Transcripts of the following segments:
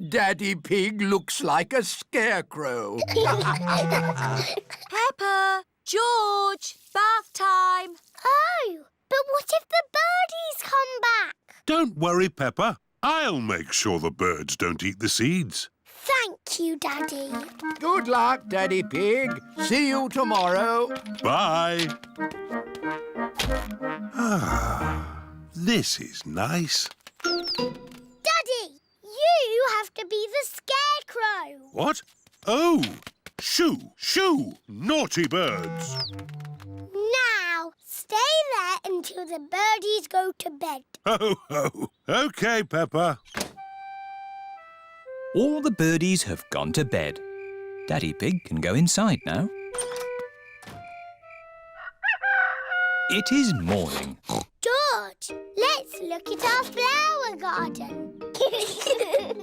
Daddy Pig looks like a scarecrow. Peppa, George, bath time. Oh, but what if the birdies come back? Don't worry, Peppa. I'll make sure the birds don't eat the seeds. Thank you, Daddy. Good luck, Daddy Pig. See you tomorrow. Bye. This is nice. Daddy, you have to be the scarecrow. What? Oh! Shoo! Shoo! Naughty birds! Now, stay there until the birdies go to bed. Ho, ho! OK, Peppa. All the birdies have gone to bed. Daddy Pig can go inside now. It is morning. George, let's look at our flower garden.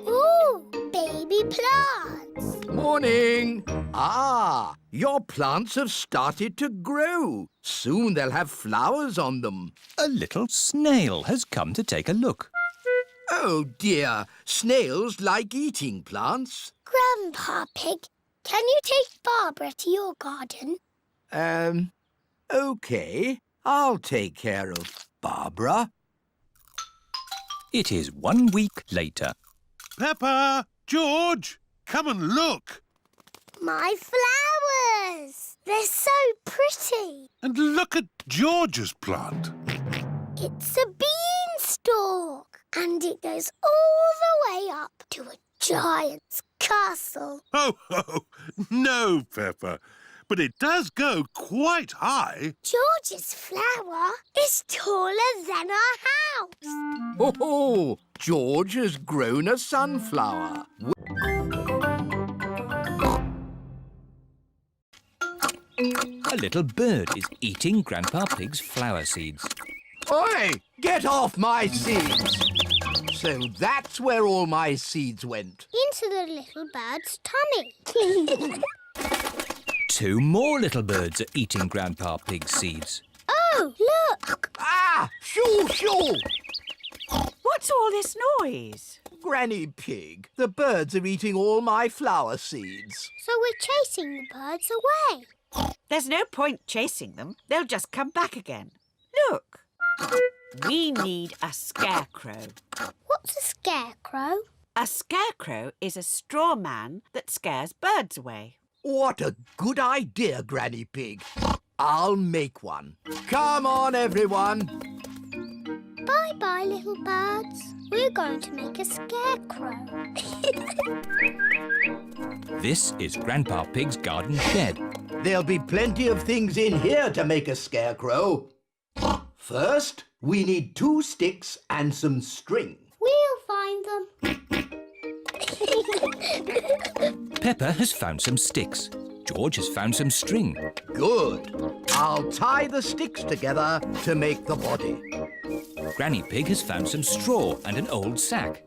Ooh, baby plants. Morning. Ah, your plants have started to grow. Soon they'll have flowers on them. A little snail has come to take a look. Oh, dear. Snails like eating plants. Grandpa Pig, can you take Barbara to your garden? OK. I'll take care of Barbara. It is 1 week later. Peppa! George! Come and look! My flowers! They're so pretty. And look at George's plant. It's a beanstalk, and it goes all the way up to a giant's castle. Ho, ho! No, Peppa. But it does go quite high. George's flower is taller than our house. Oh, George has grown a sunflower. A little bird is eating Grandpa Pig's flower seeds. Oi! Get off my seeds! So that's where all my seeds went. Into the little bird's tummy. 2 more little birds are eating Grandpa Pig's seeds. Oh, look! Ah! Shoo, shoo! What's all this noise? Granny Pig, the birds are eating all my flower seeds. So we're chasing the birds away. There's no point chasing them. They'll just come back again. Look. We need a scarecrow. What's a scarecrow? A scarecrow is a straw man that scares birds away. What a good idea, Granny Pig. I'll make one. Come on, everyone. Bye-bye, little birds. We're going to make a scarecrow. This is Grandpa Pig's garden shed. There'll be plenty of things in here to make a scarecrow. First, we need 2 sticks and some string. We'll find them. Peppa has found some sticks. George has found some string. Good. I'll tie the sticks together to make the body. Granny Pig has found some straw and an old sack.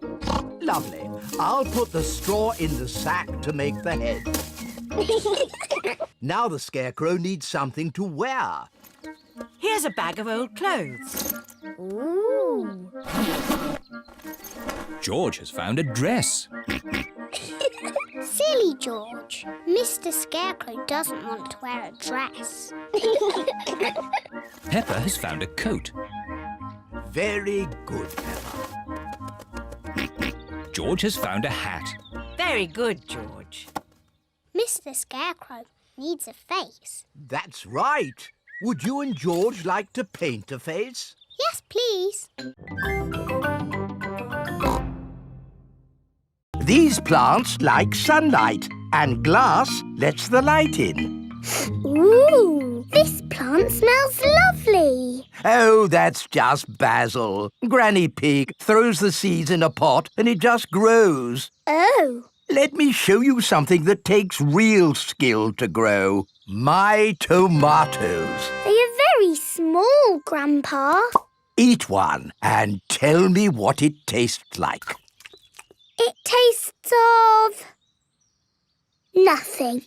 Lovely. I'll put the straw in the sack to make the head. Now the scarecrow needs something to wear. Here's a bag of old clothes. Ooh. George has found a dress. Silly George. Mr. Scarecrow doesn't want to wear a dress. Peppa has found a coat. Very good, Peppa. George has found a hat. Very good, George. Mr. Scarecrow needs a face. That's right. Would you and George like to paint a face? Yes, please. These plants like sunlight, and glass lets the light in. Ooh, this plant smells lovely. Oh, that's just basil. Granny Pig throws the seeds in a pot and it just grows. Oh. Let me show you something that takes real skill to grow. My tomatoes. They are very small, Grandpa. Eat one and tell me what it tastes like. It tastes of... nothing.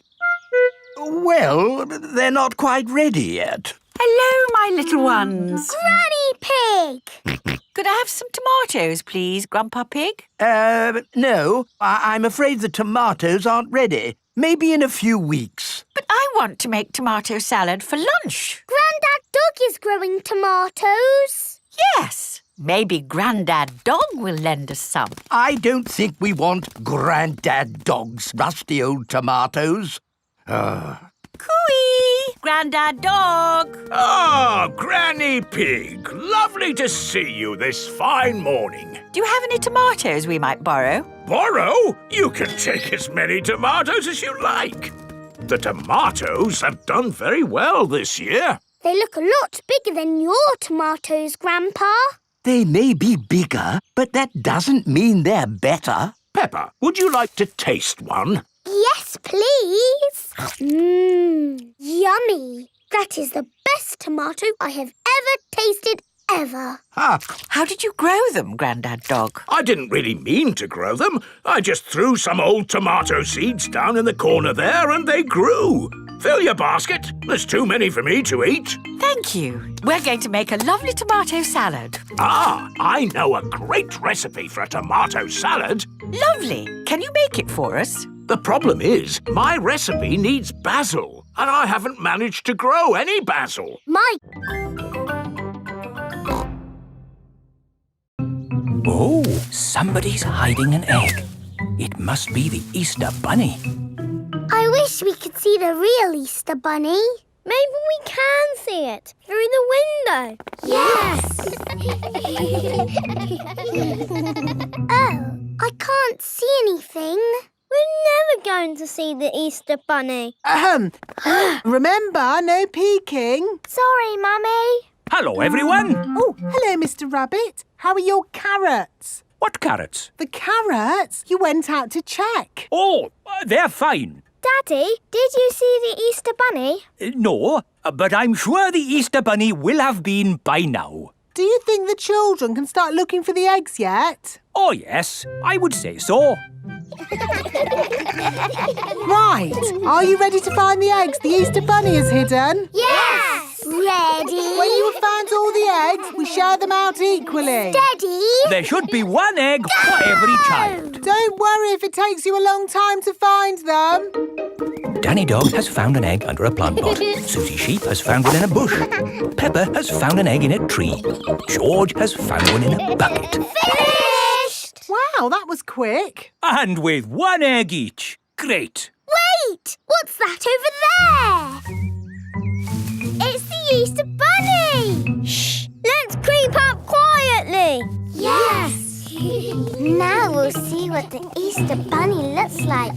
Well, they're not quite ready yet. Hello, my little ones. Granny Pig! Could I have some tomatoes, please, Grandpa Pig? No. I'm afraid the tomatoes aren't ready. Maybe in a few weeks. But I want to make tomato salad for lunch. Grandad Dog is growing tomatoes. Yes. Maybe Grandad Dog will lend us some. I don't think we want Grandad Dog's rusty old tomatoes. Cooey! Grandad Dog! Ah, Granny Pig. Lovely to see you this fine morning. Do you have any tomatoes we might borrow? Borrow? You can take as many tomatoes as you like. The tomatoes have done very well this year. They look a lot bigger than your tomatoes, Grandpa. They may be bigger, but that doesn't mean they're better. Peppa, would you like to taste one? Yes, please. Yummy. That is the best tomato I have ever tasted ever. How did you grow them, Grandad Dog? I didn't really mean to grow them. I just threw some old tomato seeds down in the corner there and they grew. Fill your basket. There's too many for me to eat. Thank you. We're going to make a lovely tomato salad. Ah, I know a great recipe for a tomato salad. Lovely. Can you make it for us? The problem is, my recipe needs basil, and I haven't managed to grow any basil. Oh, somebody's hiding an egg. It must be the Easter Bunny. I wish we could see the real Easter Bunny. Maybe we can see it through the window. Yes! Oh, I can't see anything. We're never going to see the Easter Bunny. Remember, no peeking. Sorry, Mummy. Hello, everyone. Oh, hello, Mr. Rabbit. How are your carrots? What carrots? The carrots? You went out to check. Oh, they're fine. Daddy, did you see the Easter Bunny? No, but I'm sure the Easter Bunny will have been by now. Do you think the children can start looking for the eggs yet? Oh, yes, I would say so. Right. Are you ready to find the eggs the Easter Bunny has hidden? Yes! Ready? When you have found all the eggs, we share them out equally. Steady? There should be one egg for every child. Don't worry if it takes you a long time to find them. Danny Dog has found an egg under a plant pot. Suzy Sheep has found one in a bush. Peppa has found an egg in a tree. George has found one in a bucket. Finished! Wow, that was quick. And with one egg each. Great. Wait! What's that over there? It's the Easter Bunny! Shh! Let's creep up quietly! Yes! Now we'll see what the Easter Bunny looks like.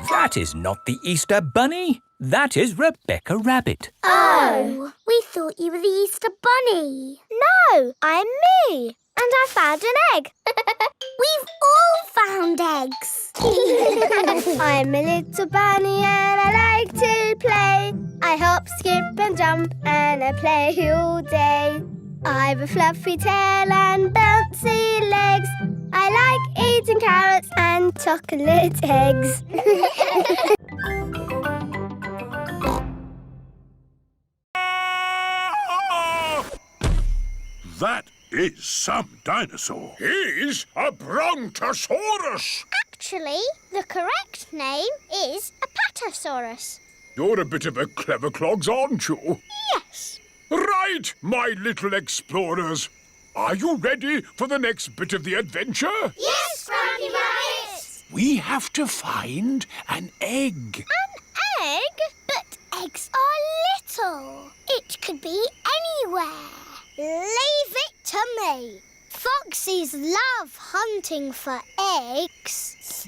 That is not the Easter Bunny. That is Rebecca Rabbit. Oh! We thought you were the Easter Bunny. No, I'm me. And I found an egg. We've all found eggs. I'm a little bunny and I like to play. I hop, skip and jump and I play all day. I've a fluffy tail and bouncy legs. I like eating carrots and chocolate eggs. That is some dinosaur. He's a brontosaurus. Actually, the correct name is a patasaurus. You're a bit of a clever clogs, aren't you? Yes. Right, my little explorers. Are you ready for the next bit of the adventure? Yes, Grumpy Rabbit. We have to find an egg. An egg? But eggs are little. It could be anywhere. Leave it to me. Foxes love hunting for eggs.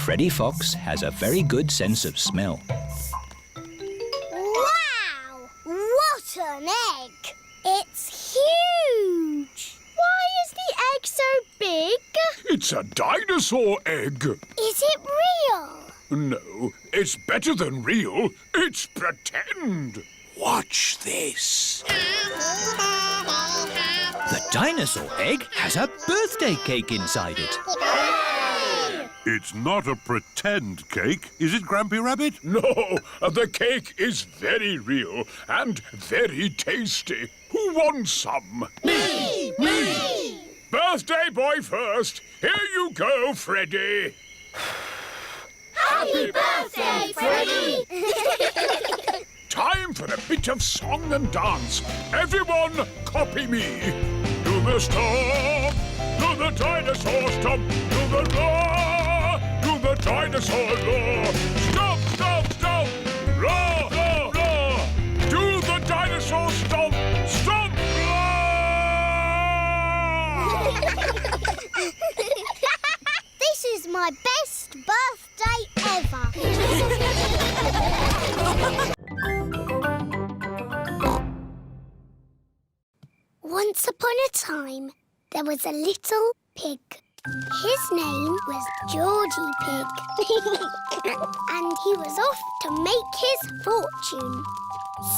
Freddie Fox has a very good sense of smell. Wow! What an egg! It's huge! Why is the egg so big? It's a dinosaur egg. Is it real? No, it's better than real. It's pretend. Watch this. The dinosaur egg has a birthday cake inside it. It's not a pretend cake, is it, Grampy Rabbit? No, the cake is very real and very tasty. Who wants some? Me! Me! Birthday boy first. Here you go, Freddy. Happy birthday, Freddy! Time for a bit of song and dance. Everyone, copy me. Do the stomp, do the dinosaur stomp, do the roar, do the dinosaur roar. Stomp, stomp, stomp, roar, roar, roar. Do the dinosaur stomp, stomp, roar. This is my best birthday ever. Once upon a time, there was a little pig. His name was Georgie Pig. And he was off to make his fortune.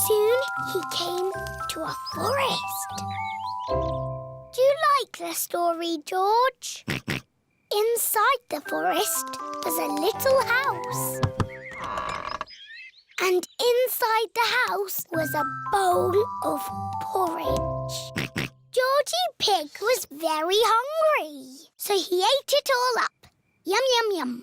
Soon he came to a forest. Do you like the story, George? Inside the forest was a little house. And inside the house was a bowl of porridge. Georgie Pig was very hungry, so he ate it all up. Yum, yum, yum.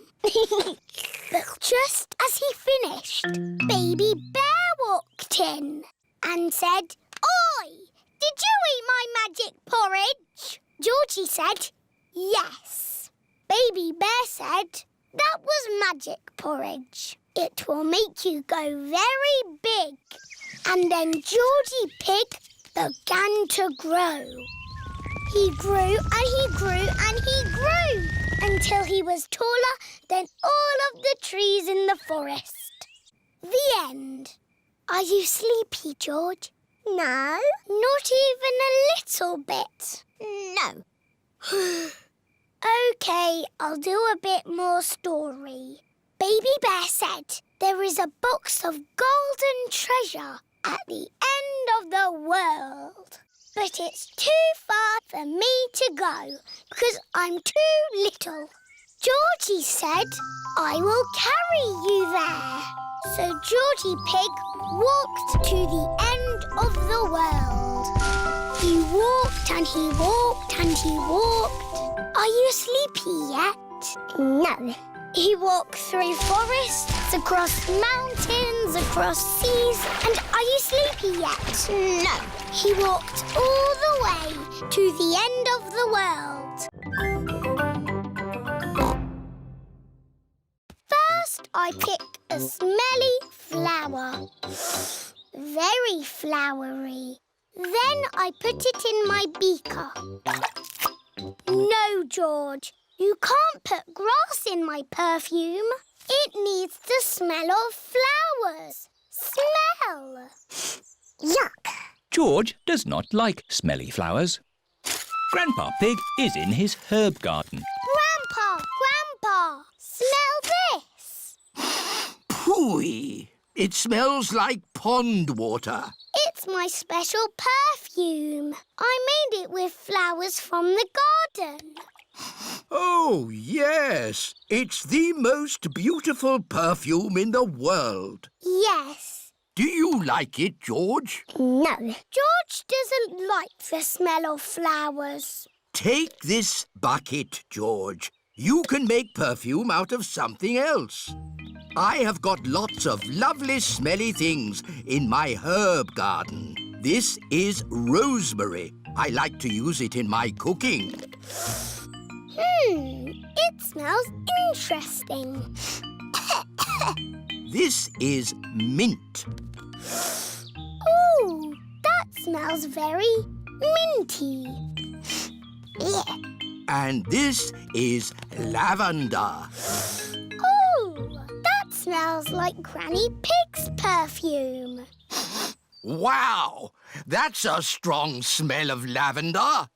But just as he finished, Baby Bear walked in and said, "Oi, did you eat my magic porridge?" Georgie said, "Yes." Baby Bear said, "That was magic porridge. It will make you go very big." And then Georgie Pig began to grow. He grew and he grew and he grew until he was taller than all of the trees in the forest. The end. Are you sleepy, George? No. Not even a little bit? No. OK, I'll do a bit more story. Baby Bear said there is a box of golden treasure at the end of the world. But it's too far for me to go because I'm too little. Georgie said, "I will carry you there." So Georgie Pig walked to the end of the world. He walked and he walked and he walked. Are you sleepy yet? No. He walked through forests, across mountains, across seas. And are you sleepy yet? No. He walked all the way to the end of the world. First, I picked a smelly flower. Very flowery. Then I put it in my beaker. No, George. You can't put grass in my perfume. It needs the smell of flowers. Smell. Yuck. George does not like smelly flowers. Grandpa Pig is in his herb garden. Grandpa, smell this. Phooey! It smells like pond water. It's my special perfume. I made it with flowers from the garden. Oh, yes. It's the most beautiful perfume in the world. Yes. Do you like it, George? No. George doesn't like the smell of flowers. Take this bucket, George. You can make perfume out of something else. I have got lots of lovely smelly things in my herb garden. This is rosemary. I like to use it in my cooking. It smells interesting. This is mint. Ooh, that smells very minty. Yeah. And this is lavender. Ooh, that smells like Granny Pig's perfume. Wow! That's a strong smell of lavender.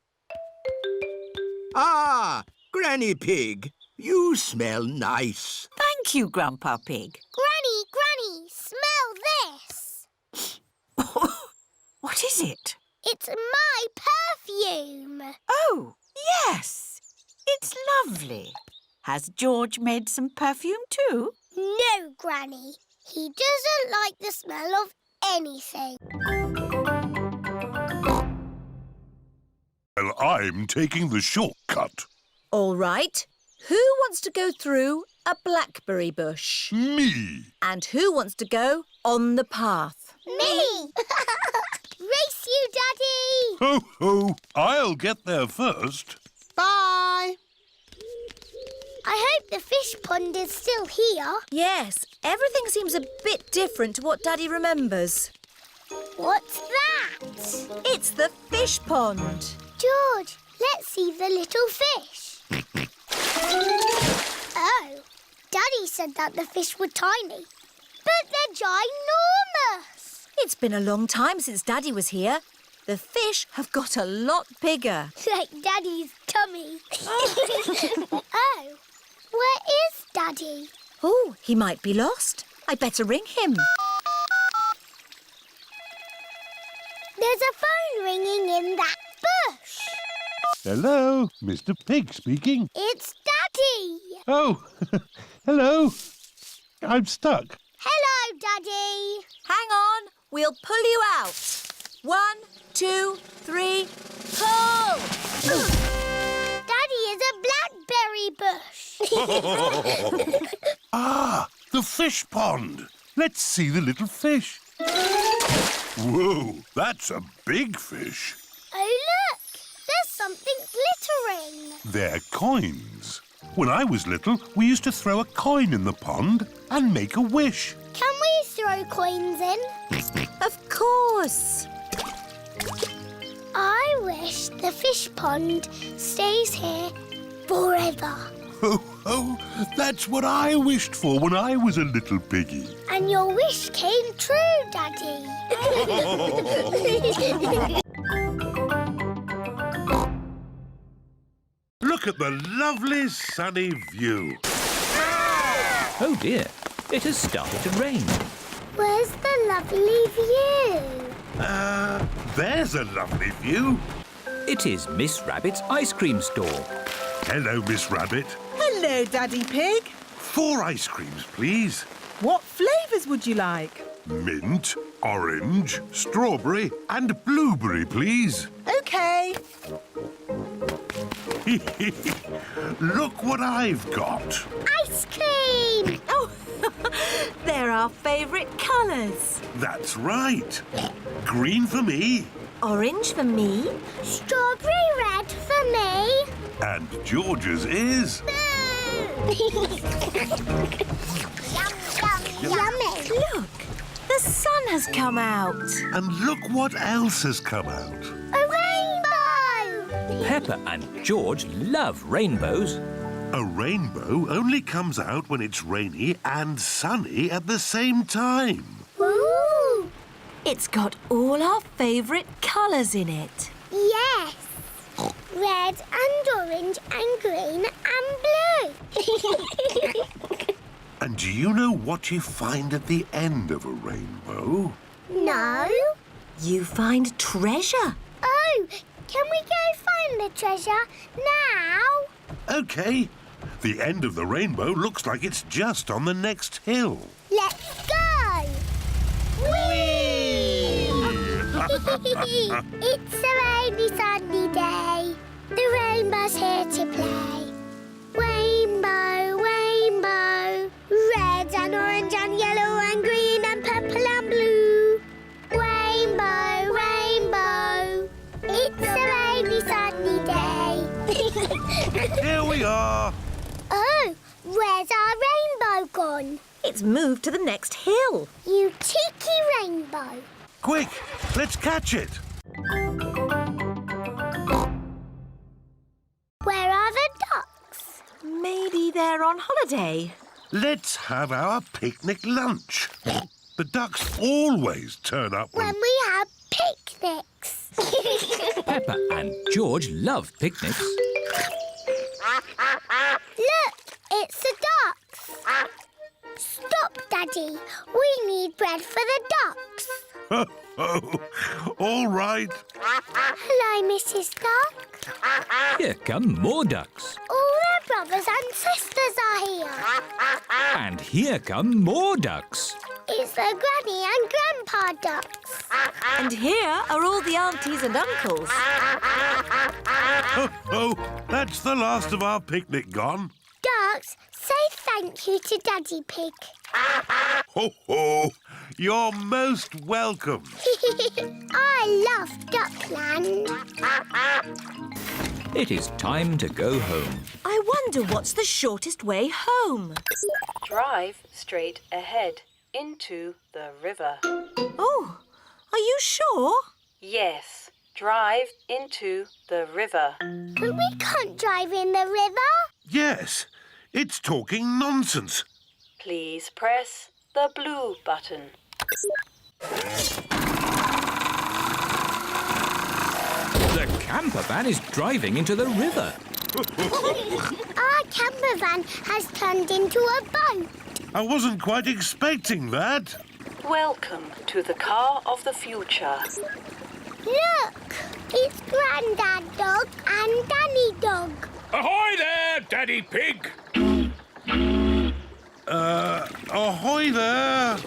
Ah, Granny Pig, you smell nice. Thank you, Grandpa Pig. Granny, smell this. What is it? It's my perfume. Oh, yes. It's lovely. Has George made some perfume too? No, Granny. He doesn't like the smell of anything. Well, I'm taking the shortcut. All right. Who wants to go through a blackberry bush? Me. And who wants to go on the path? Me! Race you, Daddy! Ho, ho. I'll get there first. Bye. I hope the fish pond is still here. Yes, everything seems a bit different to what Daddy remembers. What's that? It's the fish pond. George, let's see the little fish. Oh, Daddy said that the fish were tiny, but they're ginormous. It's been a long time since Daddy was here. The fish have got a lot bigger. Like Daddy's tummy. Oh, where is Daddy? Oh, he might be lost. I'd better ring him. There's a phone ringing in that bush. Hello, Mr. Pig speaking. It's Daddy. Oh, hello. I'm stuck. Hello, Daddy. Hang on, we'll pull you out. 1, 2, 3, pull! Daddy is a blackberry bush. Ah, the fish pond. Let's see the little fish. Whoa, that's a big fish. Oh, look. There's something glittering. They're coins. When I was little, we used to throw a coin in the pond and make a wish. Can we throw coins in? Of course. I wish the fish pond stays here forever. Ho, ho, that's what I wished for when I was a little piggy. And your wish came true, Daddy. Look at the lovely sunny view. Oh dear, it has started to rain. Where's the lovely view? There's a lovely view. It is Miss Rabbit's ice cream store. Hello, Miss Rabbit. Hello, Daddy Pig. 4 ice creams, please. What flavours would you like? Mint, orange, strawberry and blueberry, please. OK. Look what I've got. Ice cream! Oh, they're our favourite colours. That's right. Green for me Orange for me. Strawberry red for me. and George's is... Yummy. Look, the sun has come out. And look what else has come out. A rainbow. Peppa and George love rainbows. A rainbow only comes out when it's rainy and sunny at the same time. Ooh. It's got all our favourite colours in it. Yes. Red and orange and green and blue. And do you know what you find at the end of a rainbow? No. You find treasure. Oh, can we go find the treasure now? OK. The end of the rainbow looks like it's just on the next hill. Let's go. Whee! It's a rainy, sunny day. The rainbow's here to play. Rainbow, rainbow, red and orange and yellow and green and purple and blue. Rainbow, rainbow, it's a rainy, sunny day. Here we are. Oh, where's our rainbow gone? It's moved to the next hill. You cheeky rainbow. Quick, let's catch it. Where are the ducks? Maybe they're on holiday. Let's have our picnic lunch. The ducks always turn up When we have picnics. Peppa and George love picnics. Look, it's the ducks. Stop, Daddy. We need bread for the ducks. All right. Hello, Mrs. Duck. Here come more ducks. All the brothers and sisters are here. And here come more ducks. It's the Granny and Grandpa ducks. And here are all the aunties and uncles. Oh, that's the last of our picnic gone. Ducks, say thank you to Daddy Pig. Ho, ho! You're most welcome. I love Duckland. It is time to go home. I wonder what's the shortest way home. Drive straight ahead into the river. Oh, are you sure? Yes, drive into the river. But we can't drive in the river. Yes, it's talking nonsense. Please press the blue button. The camper van is driving into the river. Our camper van has turned into a boat. I wasn't quite expecting that. Welcome to the car of the future. Look, it's Grandad Dog and Danny Dog. Ahoy there, Daddy Pig! Ahoy there.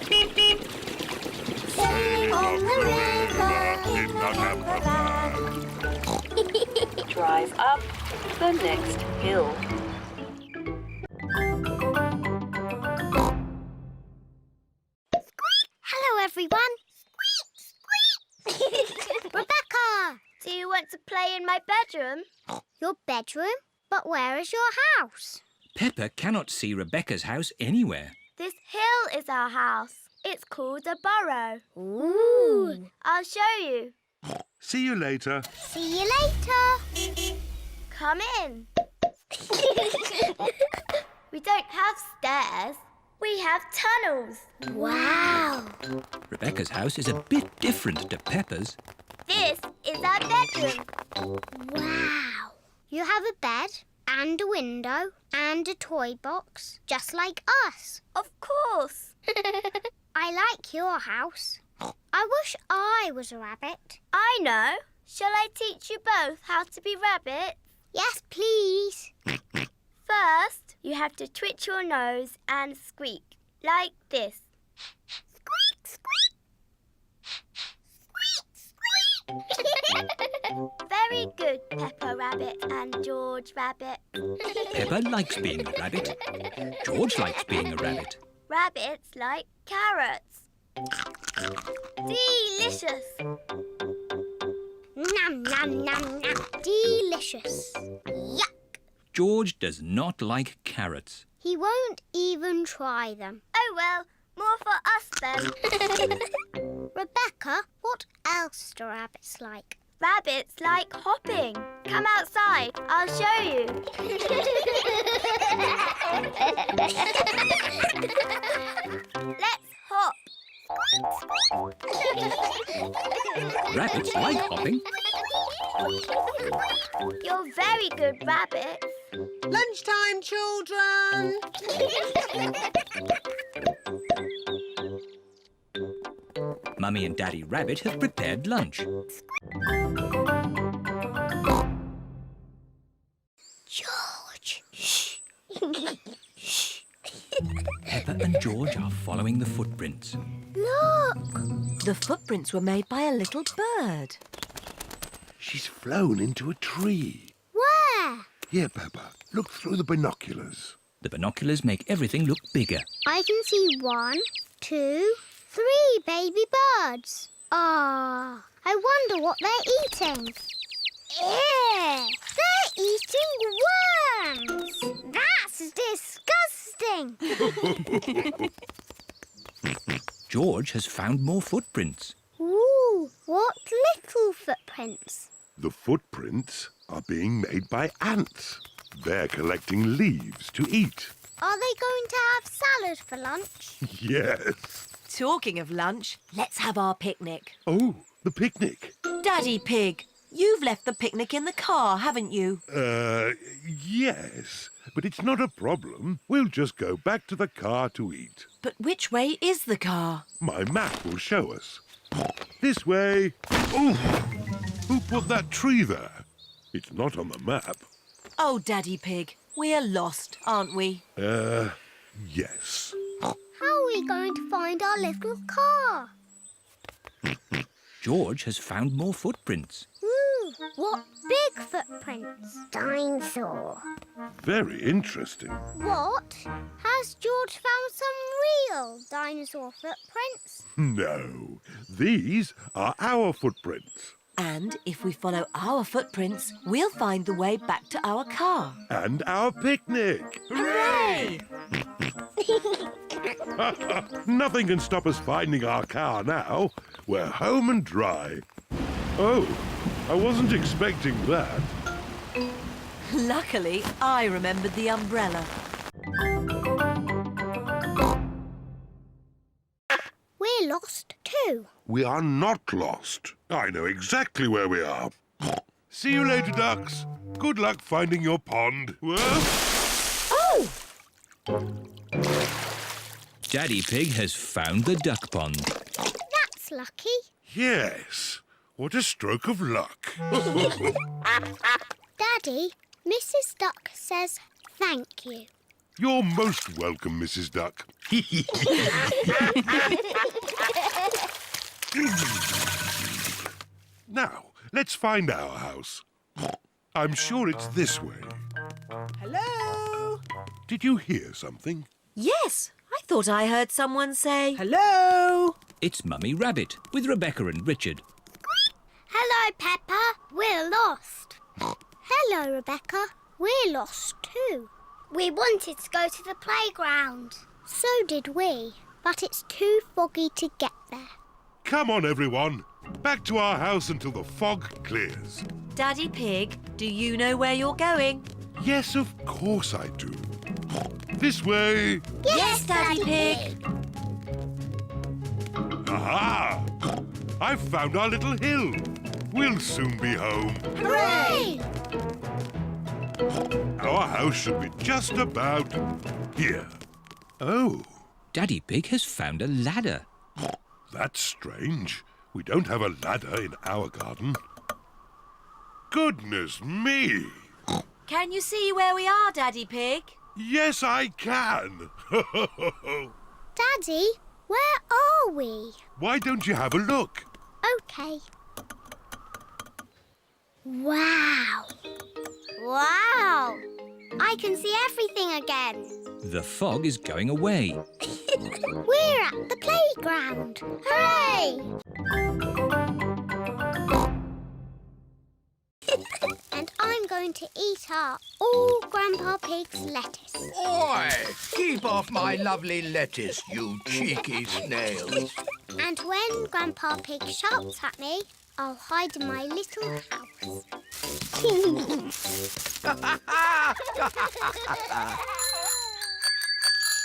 Sailing on the river in the camper van. Drive up the next hill. Hello, everyone. Squeak, squeak. Rebecca, do you want to play in my bedroom? Your bedroom? But where is your house? Peppa cannot see Rebecca's house anywhere. This hill is our house. It's called a burrow. Ooh. I'll show you. See you later. See you later. Come in. We don't have stairs. We have tunnels. Wow. Rebecca's house is a bit different to Peppa's. This is our bedroom. Wow. You have a bed and a window and a toy box, just like us. Of course. I like your house. I wish I was a rabbit. I know. Shall I teach you both how to be rabbits? Yes, please. First, you have to twitch your nose and squeak, like this. Squeak, squeak. Squeak, squeak. Very good, Peppa Rabbit and George Rabbit. Peppa likes being a rabbit. George likes being a rabbit. Rabbits like carrots. Delicious. Nom, nom, nom, nom. Delicious. Yuck. George does not like carrots. He won't even try them. Oh, well, more for us then. Rebecca, what else do rabbits like? Rabbits like hopping. Come outside, I'll show you. Let's hop. Rabbits like hopping. You're very good rabbits. Lunchtime, children! Mummy and Daddy Rabbit have prepared lunch. George. Shh. Shh. Peppa and George are following the footprints. Look. The footprints were made by a little bird. She's flown into a tree. Where? Here, Peppa. Look through the binoculars. The binoculars make everything look bigger. I can see 1, 2, 3 baby birds. Ah, I wonder what they're eating. Ew! They're eating worms! That's disgusting! George has found more footprints. Ooh, what little footprints? The footprints are being made by ants. They're collecting leaves to eat. Are they going to have salad for lunch? Yes. Talking of lunch, let's have our picnic. Oh, the picnic. Daddy Pig, you've left the picnic in the car, haven't you? Yes. But it's not a problem. We'll just go back to the car to eat. But which way is the car? My map will show us. This way. Oh! Who put that tree there? It's not on the map. Oh, Daddy Pig, We're lost, aren't we? Yes. How are we going to find our little car? George has found more footprints. Ooh, what big footprints? Dinosaur. Very interesting. What? Has George found some real dinosaur footprints? No, these are our footprints. And if we follow our footprints, we'll find the way back to our car. And our picnic. Hooray! Nothing can stop us finding our car now. We're home and dry. Oh, I wasn't expecting that. Luckily, I remembered the umbrella. We're lost too. We are not lost. I know exactly where we are. See you later, ducks. Good luck finding your pond. Oh! Daddy Pig has found the duck pond. That's lucky. Yes. What a stroke of luck. Daddy, Mrs. Duck says thank you. You're most welcome, Mrs. Duck. Now, let's find our house. I'm sure it's this way. Hello? Did you hear something? Yes, I thought I heard someone say... Hello? It's Mummy Rabbit with Rebecca and Richard. Hello, Peppa. We're lost. Hello, Rebecca. We're lost too. We wanted to go to the playground. So did we, but it's too foggy to get there. Come on, everyone. Back to our house until the fog clears. Daddy Pig, do you know where you're going? Yes, of course I do. This way. Yes, Daddy Pig. Aha! I've found our little hill. We'll soon be home. Hooray! Our house should be just about here. Oh, Daddy Pig has found a ladder. that's strange. We don't have a ladder in our garden. Goodness me! Can you see where we are, Daddy Pig? Yes, I can. Daddy, where are we? Why don't you have a look? OK. Wow. Wow. I can see everything again. The fog is going away. We're at the playground. Hooray! And I'm going to eat up all Grandpa Pig's lettuce. Oi! Keep off my lovely lettuce, you cheeky snails. And when Grandpa Pig shouts at me, I'll hide in my little house.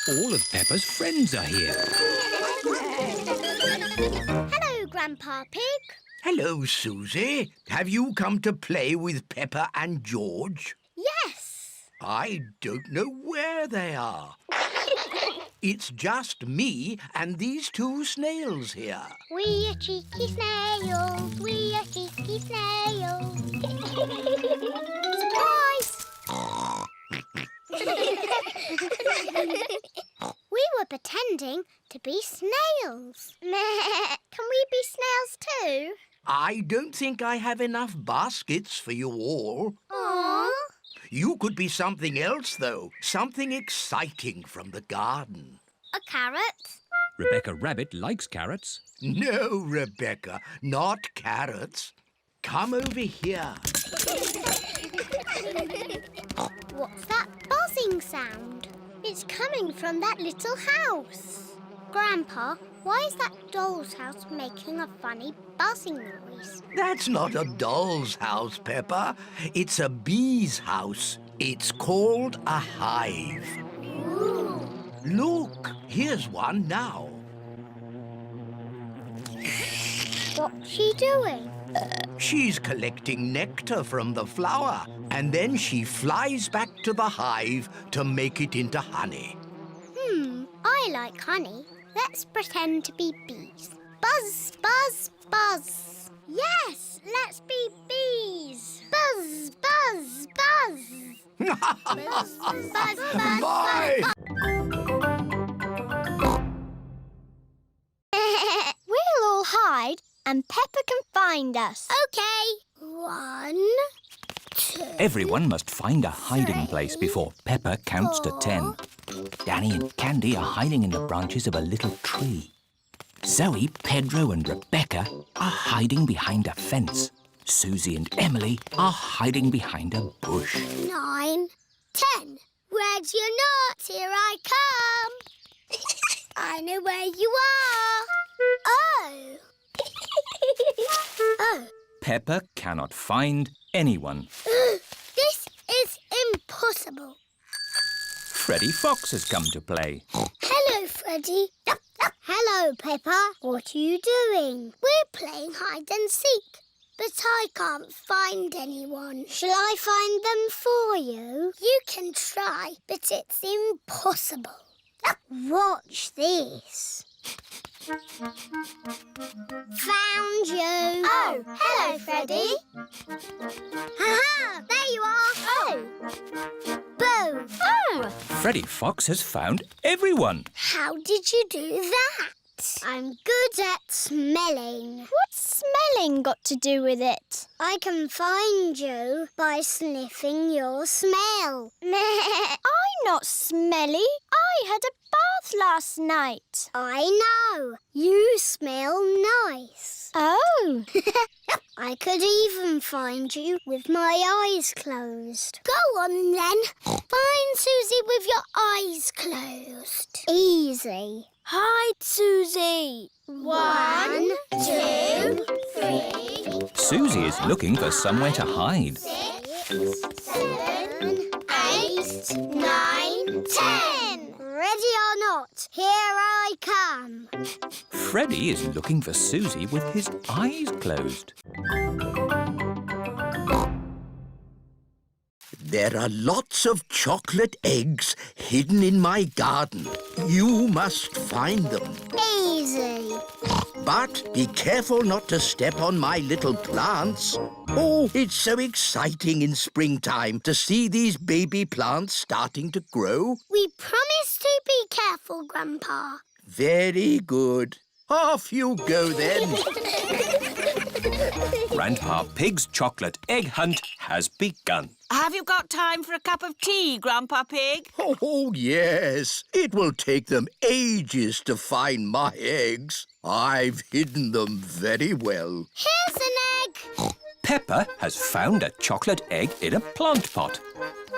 All of Peppa's friends are here. Hello, Grandpa Pig. Hello, Suzy. Have you come to play with Peppa and George? Yes. I don't know where they are. It's just me and these two snails here. We are cheeky snails. We are cheeky snails. Surprise! We were pretending to be snails. Can we be snails too? I don't think I have enough baskets for you all. Aww. You could be something else, though. Something exciting from the garden. A carrot? Rebecca Rabbit likes carrots. No, Rebecca, not carrots. Come over here. What's that buzzing sound? It's coming from that little house. Grandpa, why is that doll's house making a funny buzzing noise? That's not a doll's house, Peppa. It's a bee's house. It's called a hive. Ooh. Look, here's one now. What's she doing? She's collecting nectar from the flower, and then she flies back to the hive to make it into honey. I like honey. Let's pretend to be bees. Buzz, buzz, buzz. Yes, let's be bees. Buzz, buzz, buzz. Bye! We'll all hide and Peppa can find us. OK. 1, 2... Everyone must find a hiding place before Peppa counts to 10. Danny and Candy are hiding in the branches of a little tree. Zoe, Pedro and Rebecca are hiding behind a fence. Suzy and Emily are hiding behind a bush. 9, 10. Where's your nuts? Here I come. I know where you are. Oh. Oh. Peppa cannot find anyone. This is impossible. Freddy Fox has come to play. Hello, Freddy. Hello, Peppa. What are you doing? We're playing hide and seek, but I can't find anyone. Shall I find them for you? You can try, but it's impossible. Watch this. Found you. Oh, hello, Freddy. Ha-ha! There you are. Oh. Boo. Oh. Freddy Fox has found everyone. How did you do that? I'm good at smelling. What's smelling got to do with it? I can find you by sniffing your smell. I'm not smelly. I had a bath last night. I know. You smell nice. Oh. I could even find you with my eyes closed. Go on then. Find Suzy with your eyes closed. Easy. Hide, Suzy. 1, 2, 3. Suzy is looking for somewhere to hide. 6, 7, 8, 9, 10. Ready or not, here I come. Freddy is looking for Suzy with his eyes closed. There are lots of chocolate eggs hidden in my garden. You must find them. Easy. But be careful not to step on my little plants. Oh, it's so exciting in springtime to see these baby plants starting to grow. We promise to be careful, Grandpa. Very good. Off you go then. Grandpa Pig's chocolate egg hunt has begun. Have you got time for a cup of tea, Grandpa Pig? Oh, yes. It will take them ages to find my eggs. I've hidden them very well. Here's an egg. Peppa has found a chocolate egg in a plant pot.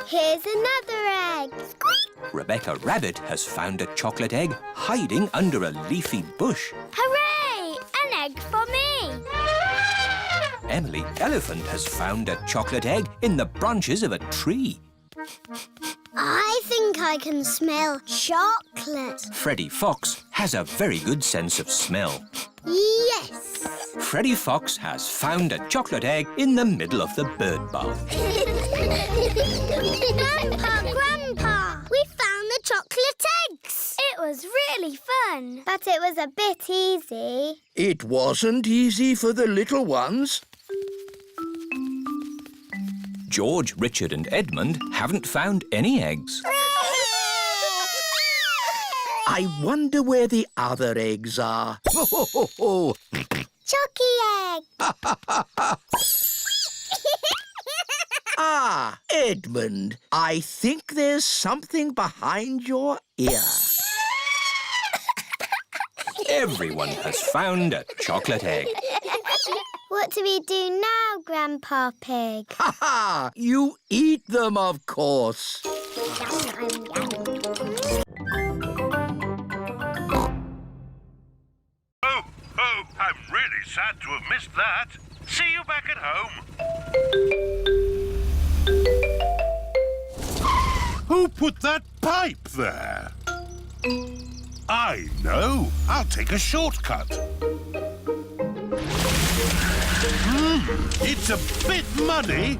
Here's another egg. Squeak. Rebecca Rabbit has found a chocolate egg hiding under a leafy bush. Hooray! An egg for me. Emily Elephant has found a chocolate egg in the branches of a tree. I think I can smell chocolate. Freddy Fox has a very good sense of smell. Yes. Freddy Fox has found a chocolate egg in the middle of the bird bath. Grandpa, we found the chocolate eggs. It was really fun, but it was a bit easy. It wasn't easy for the little ones. George, Richard and Edmund haven't found any eggs. I wonder where the other eggs are. Chucky egg. Ah, Edmund, I think there's something behind your ear. Everyone has found a chocolate egg. What do we do now, Grandpa Pig? Ha ha! You eat them, of course. Oh, I'm really sad to have missed that. See you back at home. Who put that pipe there? I know. I'll take a shortcut. It's a bit muddy.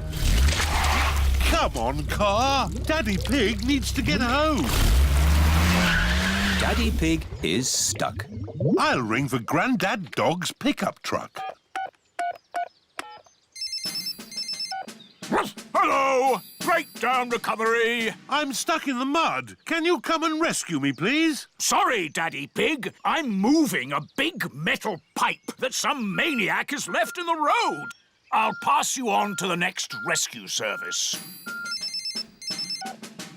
Come on, car. Daddy Pig needs to get home. Daddy Pig is stuck. I'll ring for Grandad Dog's pickup truck. Hello! Breakdown recovery. I'm stuck in the mud. Can you come and rescue me, please? Sorry, Daddy Pig. I'm moving a big metal pipe that some maniac has left in the road. I'll pass you on to the next rescue service.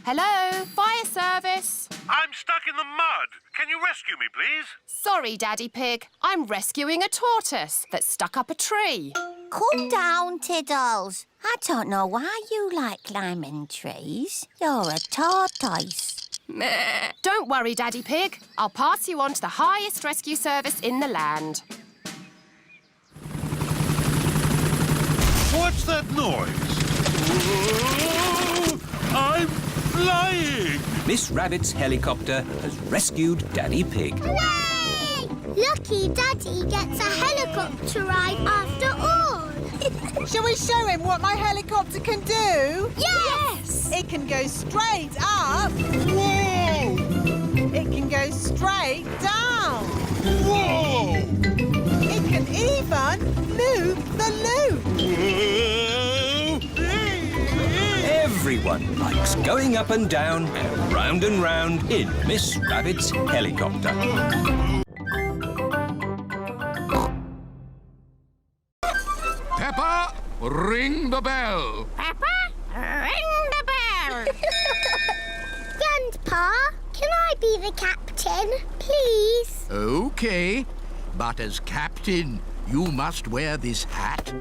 Hello, fire service. I'm stuck in the mud. Can you rescue me, please? Sorry, Daddy Pig. I'm rescuing a tortoise that's stuck up a tree. Calm down, Tiddles. I don't know why you like climbing trees. You're a tortoise. Don't worry, Daddy Pig. I'll pass you on to the highest rescue service in the land. What's that noise? Whoa! I'm flying! Miss Rabbit's helicopter has rescued Daddy Pig. Hooray! Lucky Daddy gets a helicopter ride after all. Shall we show him what my helicopter can do? Yes! It can go straight up. Whoa! It can go straight down. Whoa! It can even loop the loop. Everyone likes going up and down and round in Miss Rabbit's helicopter. Peppa, ring the bell. Peppa, ring the bell. Grandpa, can I be the captain, please? OK, but as captain, you must wear this hat.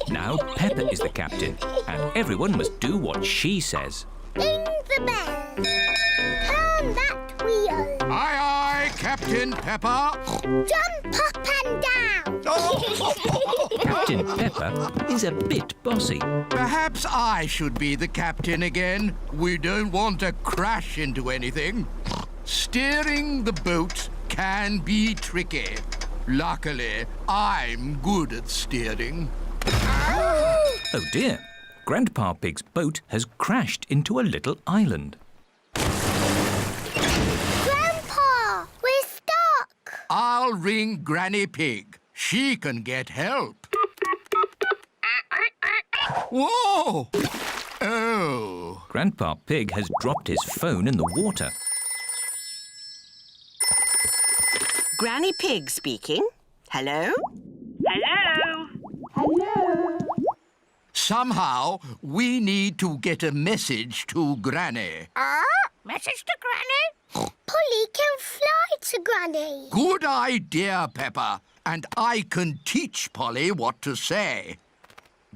Now Peppa is the captain, and everyone must do what she says. Ring the bell. Turn that wheel. Aye, aye, Captain Peppa. Jump up and down. Captain Peppa is a bit bossy. Perhaps I should be the captain again. We don't want to crash into anything. Steering the boat can be tricky. Luckily, I'm good at steering. Oh dear, Grandpa Pig's boat has crashed into a little island. Grandpa, we're stuck. I'll ring Granny Pig. She can get help. Whoa! Oh. Grandpa Pig has dropped his phone in the water. Granny Pig speaking. Hello? Hello? Somehow, we need to get a message to Granny. Message to Granny? Polly can fly to Granny. Good idea, Peppa. And I can teach Polly what to say.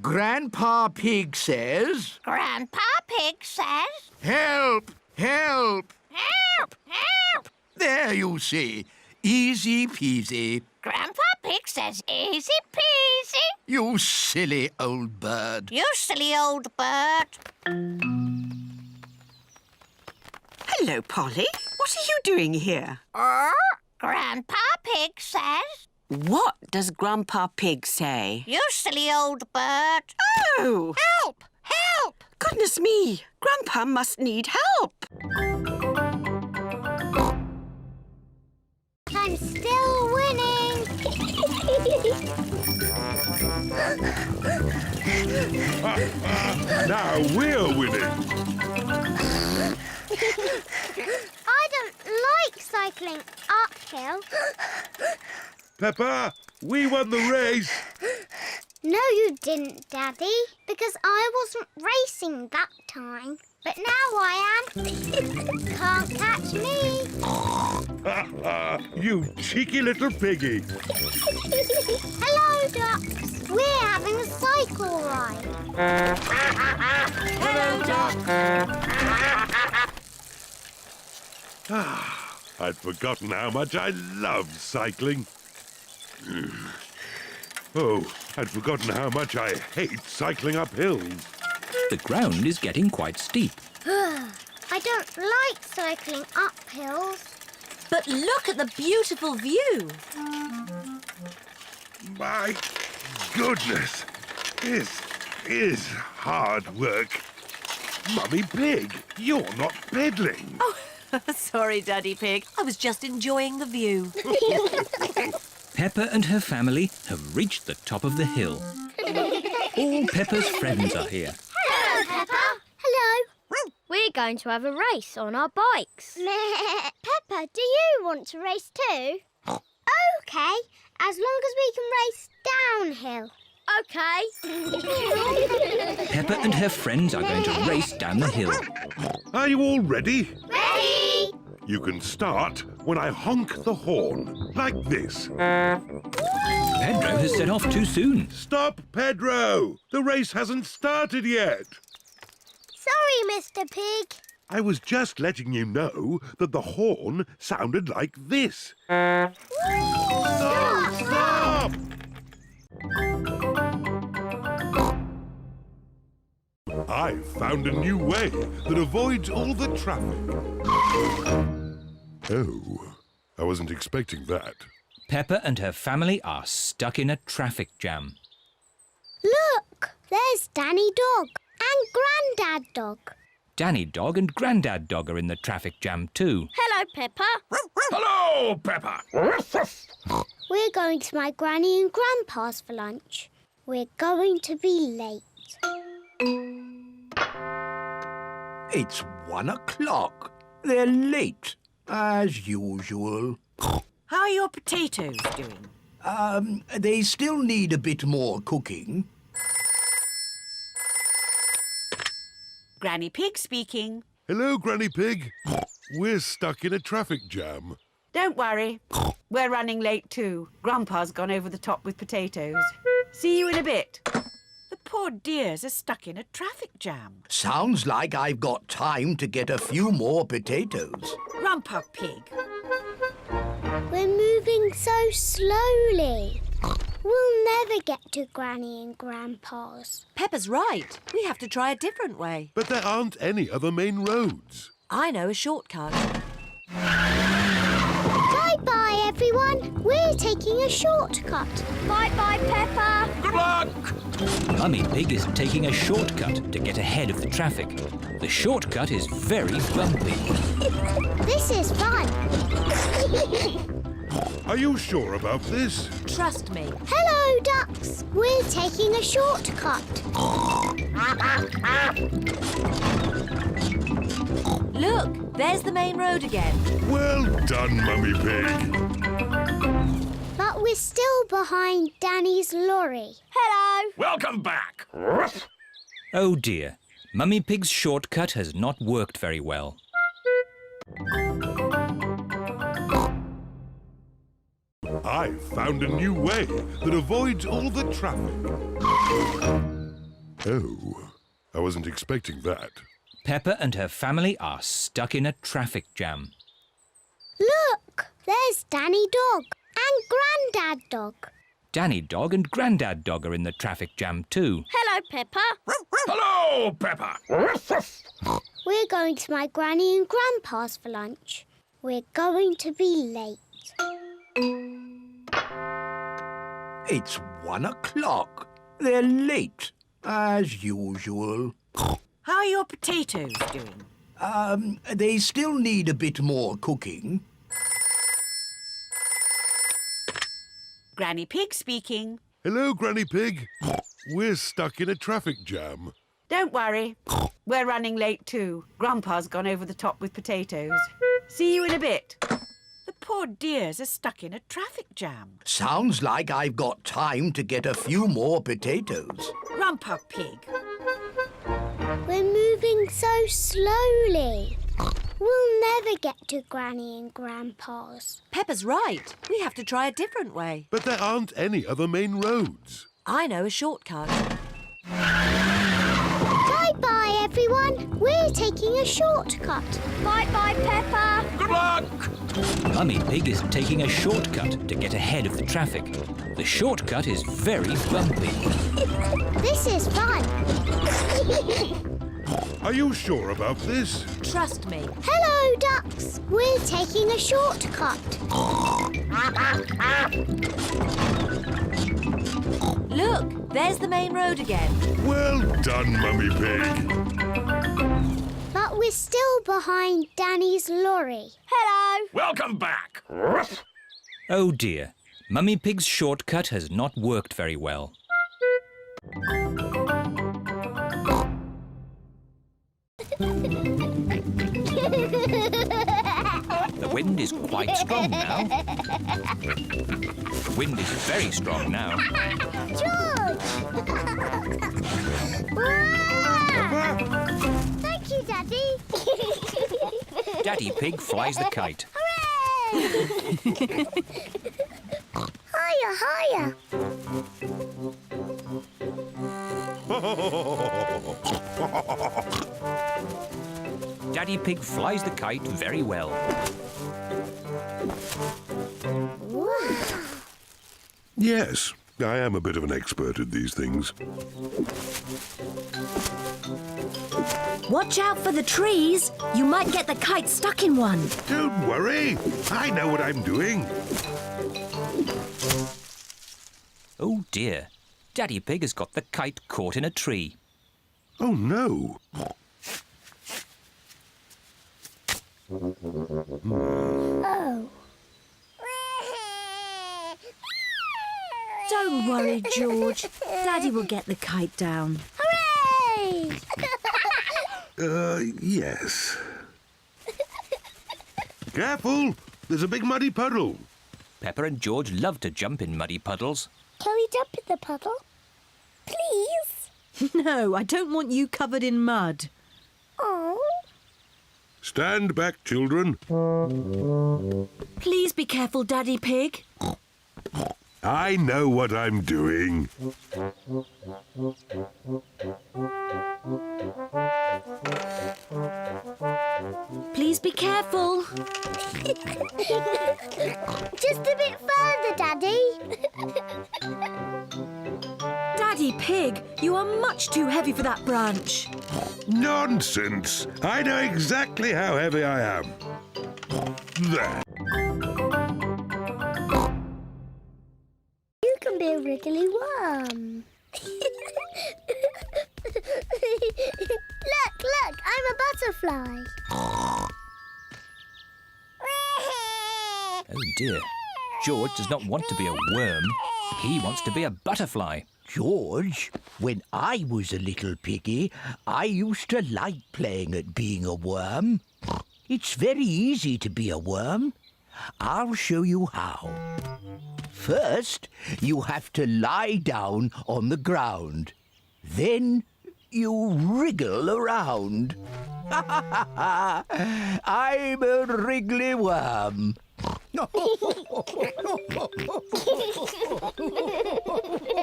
Grandpa Pig says... Grandpa Pig says... Help! Help! Help! Help! There you see. Easy peasy. Grandpa Pig says easy peasy. You silly old bird. You silly old bird. Hello, Polly. What are you doing here? Grandpa Pig says... What does Grandpa Pig say? You silly old bird. Oh! Help! Help! Goodness me! Grandpa must need help. I'm still winning. Now we're winning. I don't like cycling uphill. Peppa, we won the race. No, you didn't, Daddy, because I wasn't racing that time. But now I am. Can't catch me. You cheeky little piggy. Hello, ducks. We're having a cycle ride. Hello, ducks. I'd forgotten how much I love cycling. Oh, I'd forgotten how much I hate cycling up hills. The ground is getting quite steep. I don't like cycling up hills. But look at the beautiful view. My goodness, this is hard work. Mummy Pig, you're not peddling. Oh, sorry, Daddy Pig. I was just enjoying the view. Peppa and her family have reached the top of the hill. All Peppa's friends are here. Hello, Peppa. Hello. We're going to have a race on our bikes. Peppa, do you want to race too? OK, as long as we can race downhill. OK. Peppa and her friends are going to race down the hill. Are you all ready? Ready? You can start when I honk the horn, like this. Pedro has set off too soon. Stop, Pedro! The race hasn't started yet. Sorry, Mr. Pig. I was just letting you know that the horn sounded like this. Stop! Stop! I've found a new way that avoids all the traffic. Oh, I wasn't expecting that. Peppa and her family are stuck in a traffic jam. Look, there's Danny Dog and Grandad Dog. Danny Dog and Grandad Dog are in the traffic jam too. Hello, Peppa. Hello, Peppa. We're going to my Granny and Grandpa's for lunch. We're going to be late. It's 1 o'clock. They're late, as usual. How are your potatoes doing? They still need a bit more cooking. Granny Pig speaking. Hello, Granny Pig. We're stuck in a traffic jam. Don't worry. We're running late too. Grandpa's gone over the top with potatoes. See you in a bit. The poor dears are stuck in a traffic jam. Sounds like I've got time to get a few more potatoes. Grandpa Pig. We're moving so slowly. We'll never get to Granny and Grandpa's. Peppa's right. We have to try a different way. But there aren't any other main roads. I know a shortcut. Bye-bye, everyone. We're taking a shortcut. Bye-bye, Peppa. Good luck! Mummy Pig is taking a shortcut to get ahead of the traffic. The shortcut is very bumpy. This is fun. Are you sure about this? Trust me. Hello, ducks. We're taking a shortcut. Look, there's the main road again. Well done, Mummy Pig. But we're still behind Danny's lorry. Hello. Welcome back. Oh dear, Mummy Pig's shortcut has not worked very well. I've found a new way that avoids all the traffic. Oh, I wasn't expecting that. Peppa and her family are stuck in a traffic jam. Look, there's Danny Dog and Grandad Dog. Danny Dog and Grandad Dog are in the traffic jam too. Hello, Peppa. Hello, Peppa. We're going to my Granny and Grandpa's for lunch. We're going to be late. It's 1 o'clock. They're late, as usual. How are your potatoes doing? They still need a bit more cooking. Granny Pig speaking. Hello, Granny Pig. We're stuck in a traffic jam. Don't worry. We're running late too. Grandpa's gone over the top with potatoes. See you in a bit. The poor dears are stuck in a traffic jam. Sounds like I've got time to get a few more potatoes. Grandpa Pig. We're moving so slowly. We'll never get to Granny and Grandpa's. Peppa's right. We have to try a different way. But there aren't any other main roads. I know a shortcut. Bye-bye, everyone. We're taking a shortcut. Bye-bye, Peppa. Good luck! Mummy Pig is taking a shortcut to get ahead of the traffic. The shortcut is very bumpy. This is fun. Are you sure about this? Trust me. Hello, ducks. We're taking a shortcut. Look, there's the main road again. Well done, Mummy Pig. But we're still behind Danny's lorry. Hello. Welcome back. Oh dear, Mummy Pig's shortcut has not worked very well. wind is quite strong now. The wind is very strong now. George! Wow! Thank you, Daddy. Daddy Pig flies the kite. Hooray! Higher, higher. Daddy Pig flies the kite very well. Wow. Yes, I am a bit of an expert at these things. Watch out for the trees. You might get the kite stuck in one. Don't worry. I know what I'm doing. Oh dear. Daddy Pig has got the kite caught in a tree. Oh, no. Oh. Don't worry, George. Daddy will get the kite down. Hooray! Yes. Careful! There's a big muddy puddle. Peppa and George love to jump in muddy puddles. Can we jump in the puddle? Please? No, I don't want you covered in mud. Oh. Stand back, children. Please be careful, Daddy Pig. I know what I'm doing. Please be careful. Just a bit further, Daddy. Daddy Pig, you are much too heavy for that branch. Nonsense! I know exactly how heavy I am. There. You can be a wriggly worm. Look, I'm a butterfly. Oh dear. George does not want to be a worm. He wants to be a butterfly. George, when I was a little piggy, I used to like playing at being a worm. It's very easy to be a worm. I'll show you how. First, you have to lie down on the ground. Then you wriggle around. I'm a wriggly worm.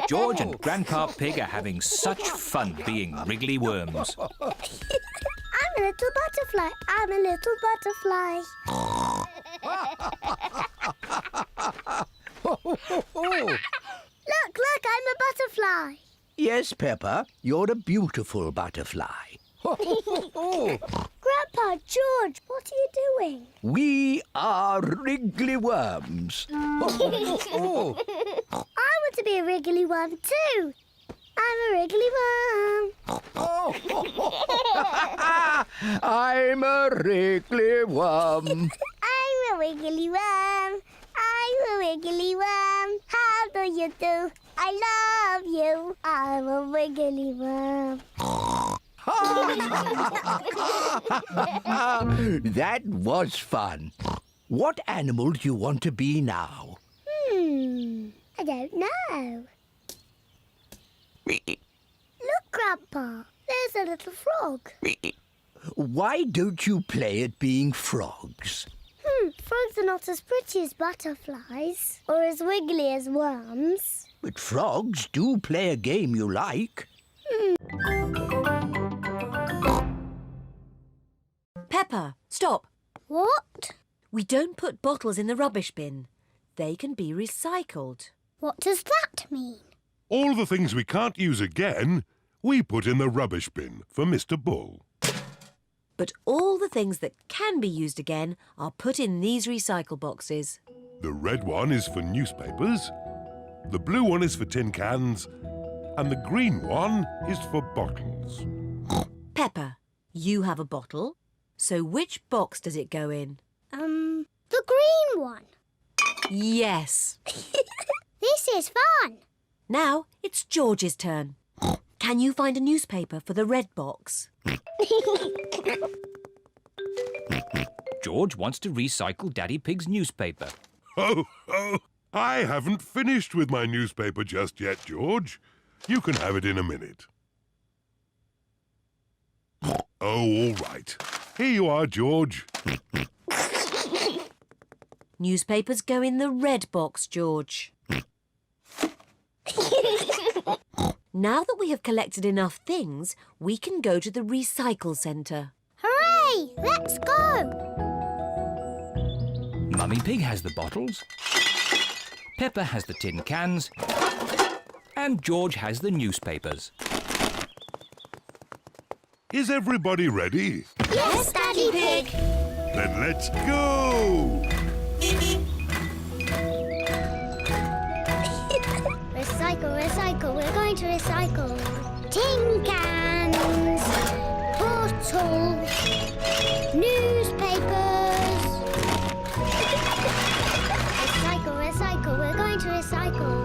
George and Grandpa Pig are having such fun being wriggly worms. I'm a little butterfly. I'm a little butterfly. Look, I'm a butterfly. Yes, Peppa, you're a beautiful butterfly. Grandpa, George, what are you doing? We are wriggly worms. I want to be a wriggly worm too. I'm a wriggly worm. I'm a wriggly worm. I'm a wiggly worm. I'm a wiggly worm. How do you do? I love you. I'm a wiggly worm. That was fun. What animal do you want to be now? I don't know. Look, Grandpa. There's a little frog. Why don't you play at being frogs? Frogs are not as pretty as butterflies or as wiggly as worms. But frogs do play a game you like. Peppa, stop. What? We don't put bottles in the rubbish bin. They can be recycled. What does that mean? All the things we can't use again, we put in the rubbish bin for Mr. Bull. But all the things that can be used again are put in these recycle boxes. The red one is for newspapers, the blue one is for tin cans, and the green one is for bottles. Peppa, you have a bottle. So which box does it go in? The green one. Yes. This is fun. Now it's George's turn. Can you find a newspaper for the red box? George wants to recycle Daddy Pig's newspaper. Oh, I haven't finished with my newspaper just yet, George. You can have it in a minute. Oh, all right. Here you are, George. Newspapers go in the red box, George. Now that we have collected enough things, we can go to the recycle centre. Hooray! Let's go! Mummy Pig has the bottles, Peppa has the tin cans, and George has the newspapers. Is everybody ready? Yes, Daddy Pig! Then let's go! Recycle, recycle, we're going to recycle. Tin cans, bottles, newspapers. Recycle, recycle, we're going to recycle.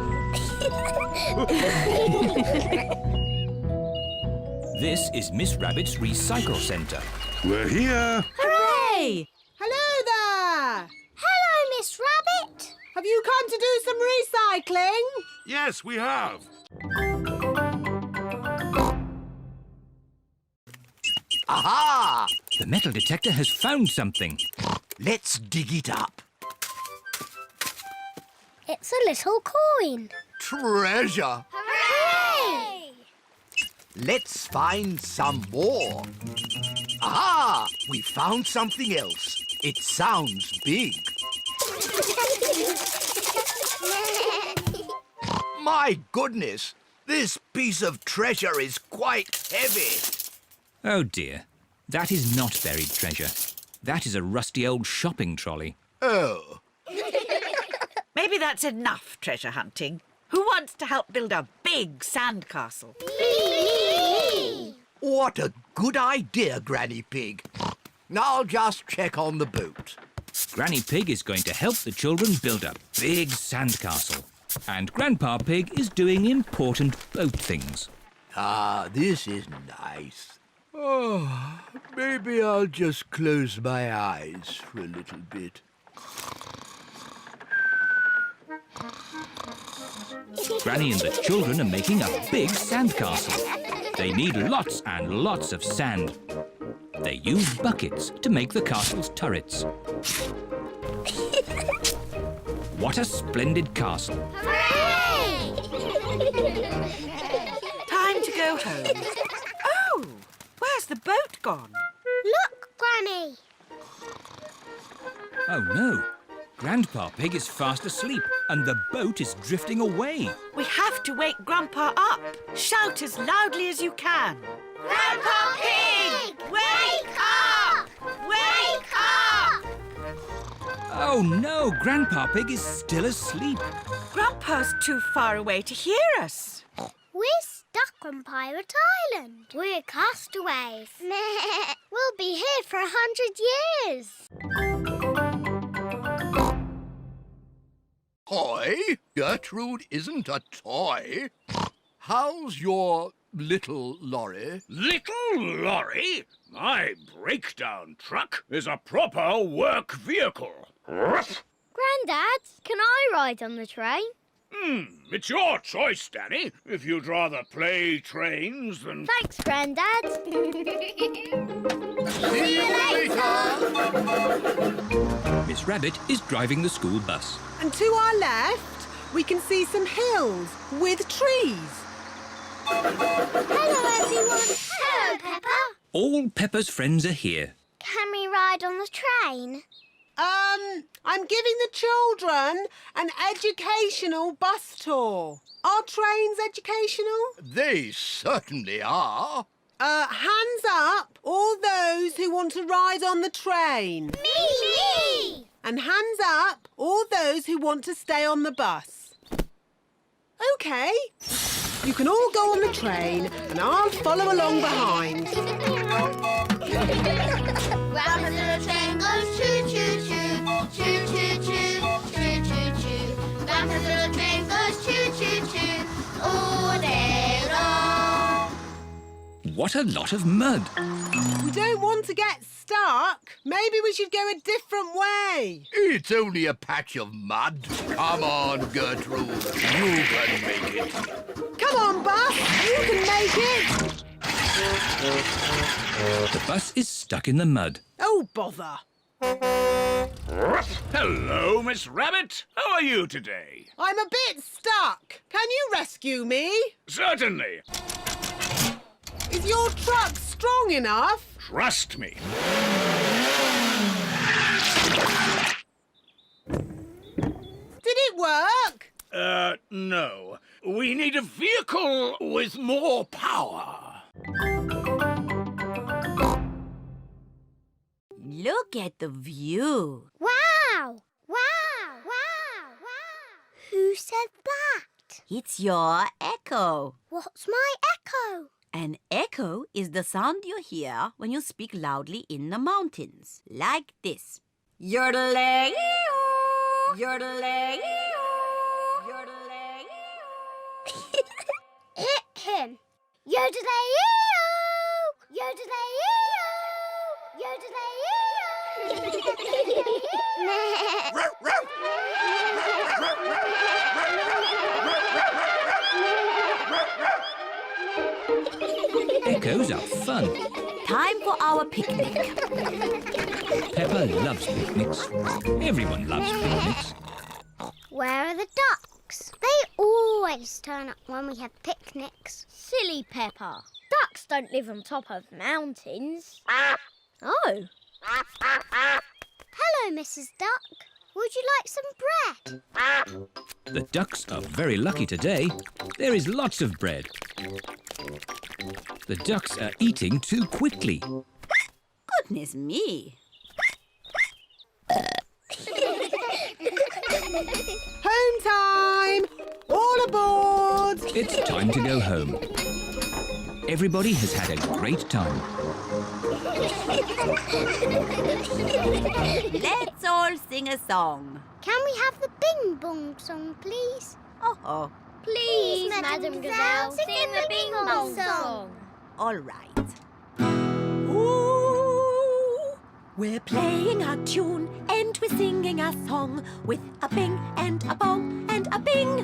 This is Miss Rabbit's recycle centre. We're here. Hooray! Hello there! Hello, Miss Rabbit. Have you come to do some recycling? Yes, we have. Aha! The metal detector has found something. Let's dig it up. It's a little coin. Treasure! Hooray! Let's find some more. Aha! We found something else. It sounds big. My goodness! This piece of treasure is quite heavy. Oh dear, that is not buried treasure. That is a rusty old shopping trolley. Oh. Maybe that's enough treasure hunting. Who wants to help build a big sandcastle? Me! What a good idea, Granny Pig. I'll just check on the boat. Granny Pig is going to help the children build a big sandcastle. And Grandpa Pig is doing important boat things. Ah, this is nice. Oh, maybe I'll just close my eyes for a little bit. Granny and the children are making a big sandcastle. They need lots and lots of sand. They use buckets to make the castle's turrets. What a splendid castle. Hooray! Time to go home. Oh, where's the boat gone? Look, Granny. Oh no, Grandpa Pig is fast asleep and the boat is drifting away. We have to wake Grandpa up. Shout as loudly as you can. Grandpa Pig! Wake up! Wake up! Oh no, Grandpa Pig is still asleep. Grandpa's too far away to hear us. We're stuck on Pirate Island. We're castaways. We'll be here for 100 years. Toy? Gertrude isn't a toy. How's your little lorry? Little lorry? My breakdown truck is a proper work vehicle. Grandad, can I ride on the train? It's your choice, Danny. If you'd rather play trains than... Thanks, Grandad. See you later! Miss Rabbit is driving the school bus. And to our left, we can see some hills with trees. Hello, everyone. Hello, Peppa. All Peppa's friends are here. Can we ride on the train? I'm giving the children an educational bus tour. Are trains educational? They certainly are. Hands up, all those who want to ride on the train. Me! And hands up, all those who want to stay on the bus. OK. You can all go on the train and I'll follow along behind. Grandpa's little train goes choo-choo-choo, choo-choo-choo, choo-choo-choo. Grandpa's little train goes choo-choo-choo all day long. What a lot of mud. We don't want to get stuck. Maybe we should go a different way. It's only a patch of mud. Come on, Gertrude. You can make it. Come on, Bus. You can make it. The bus is stuck in the mud. Oh, bother. Hello, Miss Rabbit. How are you today? I'm a bit stuck. Can you rescue me? Certainly. Is your truck strong enough? Trust me. Did it work? No. We need a vehicle with more power. Look at the view. Wow! Wow! Wow! Wow! Who said that? It's your echo. What's my echo? An echo is the sound you hear when you speak loudly in the mountains, like this. Yodelay-oo, yodelay-oo, yodelay-oo. Him. Yodelay-ee-oo! Yodelay-ee-oo! Echoes are fun. Time for our picnic. Peppa loves picnics. Everyone loves picnics. Where are the ducks? They always turn up when we have picnics. Silly Peppa. Ducks don't live on top of mountains. Oh. Hello, Mrs. Duck. Would you like some bread? The ducks are very lucky today. There is lots of bread. The ducks are eating too quickly. Goodness me. Home time! All aboard! It's time to go home. Everybody has had a great time. Let's all sing a song. Can we have the Bing Bong song, please? Oh. Please, Madam Gazelle, sing the Bing Bong song. All right. Ooh, we're playing a tune and we're singing a song with a bing and a bong and a bing.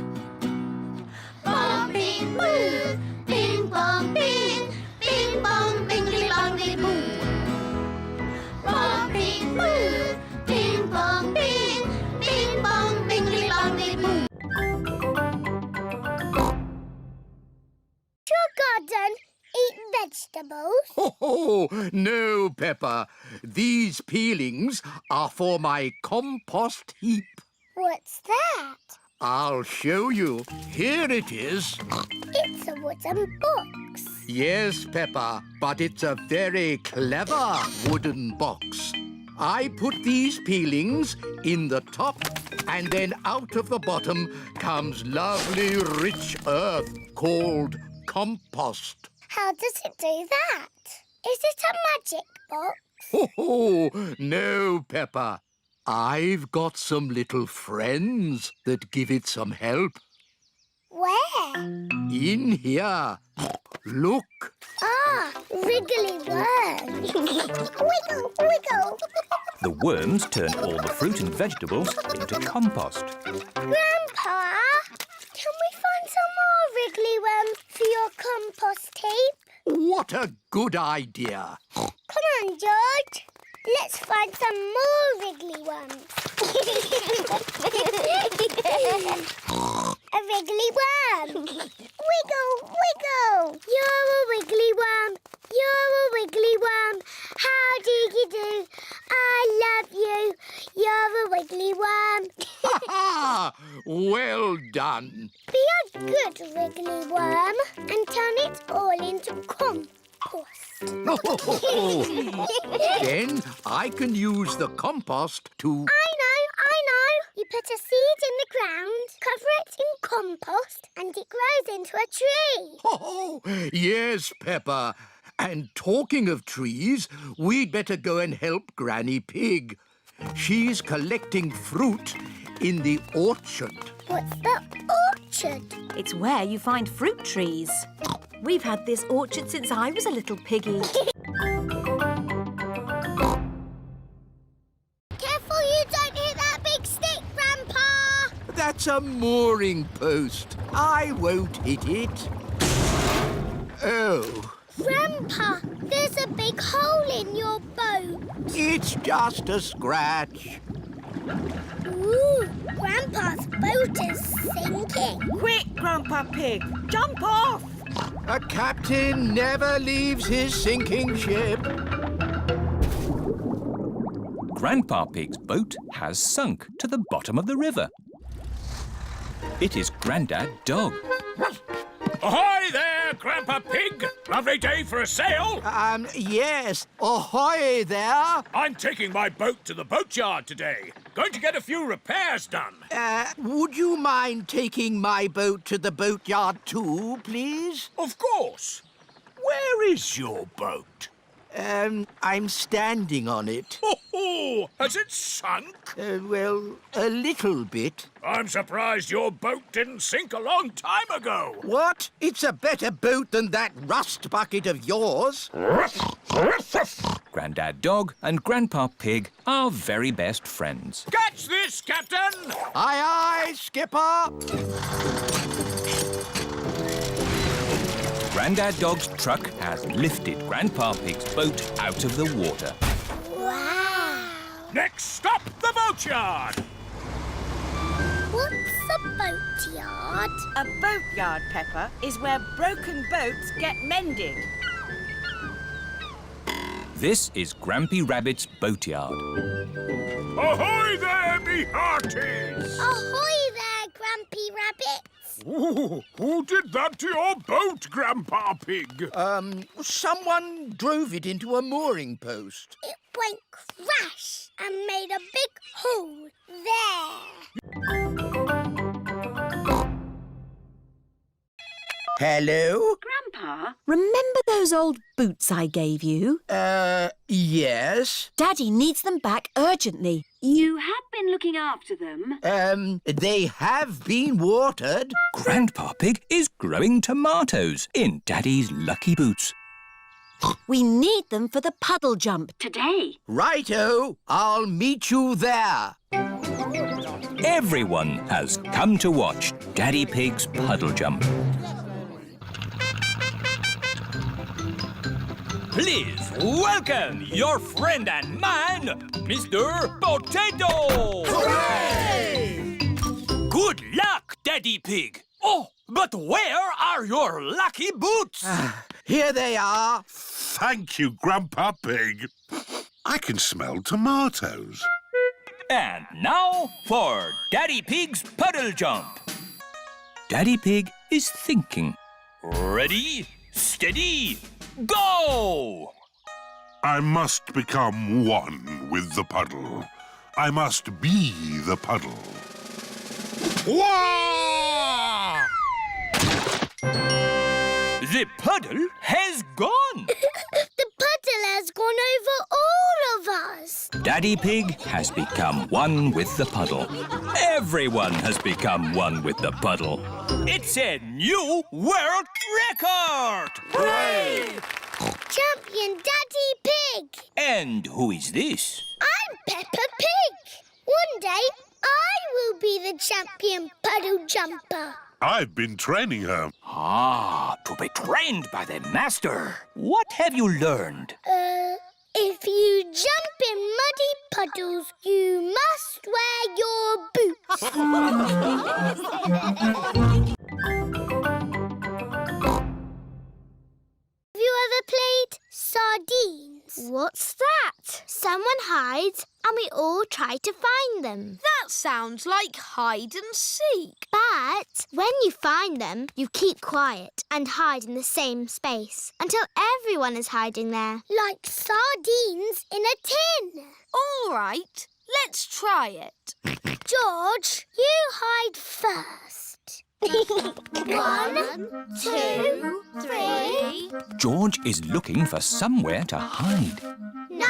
Bong, bing, boo. Bing, bong, bing. Bing, bong, bingly, bongly, boo. Bong, bing, boo. Bing, bong, bing. Bing, bong, bingly, bongly, boo. Your garden eat vegetables? Oh, no, Peppa. These peelings are for my compost heap. What's that? I'll show you. Here it is. It's a wooden box. Yes, Peppa, but it's a very clever wooden box. I put these peelings in the top, and then out of the bottom comes lovely rich earth called compost. How does it do that? Is it a magic box? Oh, no, Peppa. I've got some little friends that give it some help. Where? In here. Look. Ah, wriggly worms. Wiggle, wiggle. The worms turn all the fruit and vegetables into compost. Grandpa, can we find some more wriggly worms for your compost heap? What a good idea. Come on, George. Let's find some more wriggly worms. A wriggly worm. Wiggle, wiggle. You're a wiggly worm. You're a wiggly worm. How do you do? I love you. You're a wiggly worm. Ha ha! Well done. Be a good wiggly worm and turn it all into compost. Then I can use the compost to... I know. You put a seed in the ground, cover it in compost, and it grows into a tree. Oh, yes, Peppa. And talking of trees, we'd better go and help Granny Pig. She's collecting fruit in the orchard. What's the orchard? It's where you find fruit trees. We've had this orchard since I was a little piggy. Careful you don't hit that big stick, Grandpa! That's a mooring post. I won't hit it. Oh, Grandpa, there's a big hole in your boat. it's just a scratch. Ooh, Grandpa's boat is sinking. Quick, Grandpa Pig, jump off! A captain never leaves his sinking ship. Grandpa Pig's boat has sunk to the bottom of the river. It is Grandad Dog. Ahoy there, Grandpa Pig! Lovely day for a sail! Yes. Ahoy there. I'm taking my boat to the boatyard today. Going to get a few repairs done. Would you mind taking my boat to the boatyard too, please? Of course. Where is your boat? I'm standing on it. Oh, has it sunk? Well, a little bit. I'm surprised your boat didn't sink a long time ago. What? It's a better boat than that rust bucket of yours. Grandad Dog and Grandpa Pig are very best friends. Catch this, Captain! Aye, aye, Skipper. Grandad Dog's truck has lifted Grandpa Pig's boat out of the water. Wow! Next stop, the boatyard! What's a boatyard? A boatyard, Peppa, is where broken boats get mended. This is Grampy Rabbit's boatyard. Ahoy there, me hearties! Ahoy there, Grampy Rabbit! Ooh, who did that to your boat, Grandpa Pig? Someone drove it into a mooring post. It went crash and made a big hole there. Hello? Grandpa? Remember those old boots I gave you? Yes. Daddy needs them back urgently. You have been looking after them. They have been watered. Grandpa Pig is growing tomatoes in Daddy's lucky boots. We need them for the puddle jump. Today. Righto, I'll meet you there. Everyone has come to watch Daddy Pig's puddle jump. Please welcome your friend and mine, Mr. Potato! Hooray! Good luck, Daddy Pig. Oh, but where are your lucky boots? Here they are. Thank you, Grandpa Pig. I can smell tomatoes. And now for Daddy Pig's puddle jump. Daddy Pig is thinking. Ready, steady, go! I must become one with the puddle. I must be the puddle. Wah! The puddle has gone. The puddle has gone over all of us. Daddy Pig has become one with the puddle. Everyone has become one with the puddle. It's a new world record! Hooray! Champion Daddy Pig. And who is this? I'm Peppa Pig. One day, I will be the champion puddle jumper. I've been training her. Ah, to be trained by the master. What have you learned? If you jump in muddy puddles, you must wear your boots. Have you ever played Sardines? What's that? Someone hides and we all try to find them. That sounds like hide and seek. But when you find them, you keep quiet and hide in the same space until everyone is hiding there. Like sardines in a tin. All right, let's try it. George, you hide first. 1, 2, 3. George is looking for somewhere to hide. 9,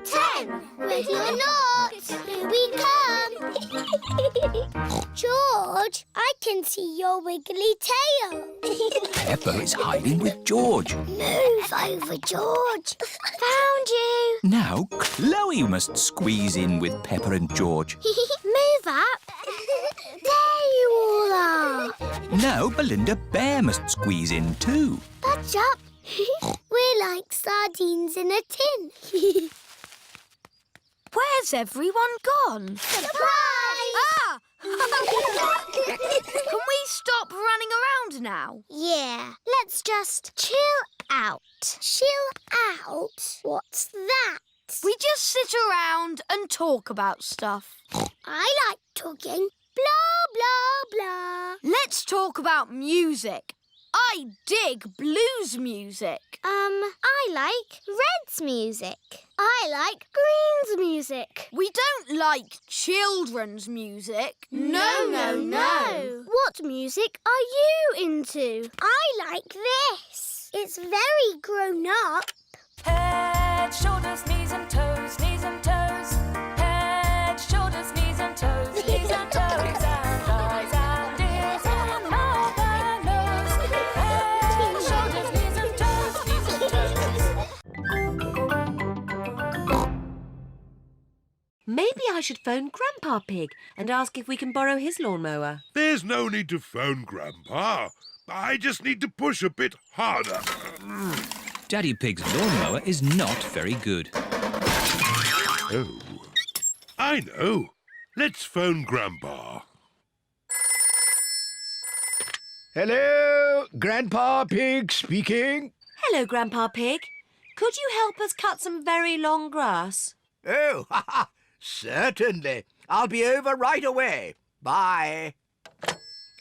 10. Ready or not, here we come. George, I can see your wiggly tail. Peppa is hiding with George. Move over, George. Found you. Now Chloe must squeeze in with Peppa and George. Move up. There you all are. Now Belinda Bear must squeeze in too. Budge up. We're like sardines in a tin. Where's everyone gone? Surprise! Ah! Can we stop running around now? Yeah, let's just chill out. Chill out? What's that? We just sit around and talk about stuff. I like talking. Blah, blah, blah. Let's talk about music. I dig blues music. I like Red's music. I like Green's music. We don't like children's music. No. What music are you into? I like this. It's very grown up. Head, shoulders, knees and toes, knees and toes. Head, shoulders, knees and toes, knees and toes. And eyes and ears and mouth and nose. Head, shoulders, knees and toes, knees and toes. Maybe I should phone Grandpa Pig and ask if we can borrow his lawnmower. There's no need to phone Grandpa. I just need to push a bit harder. Daddy Pig's lawnmower is not very good. Oh, I know. Let's phone Grandpa. Hello, Grandpa Pig speaking. Hello, Grandpa Pig. Could you help us cut some very long grass? Oh, certainly. I'll be over right away. Bye.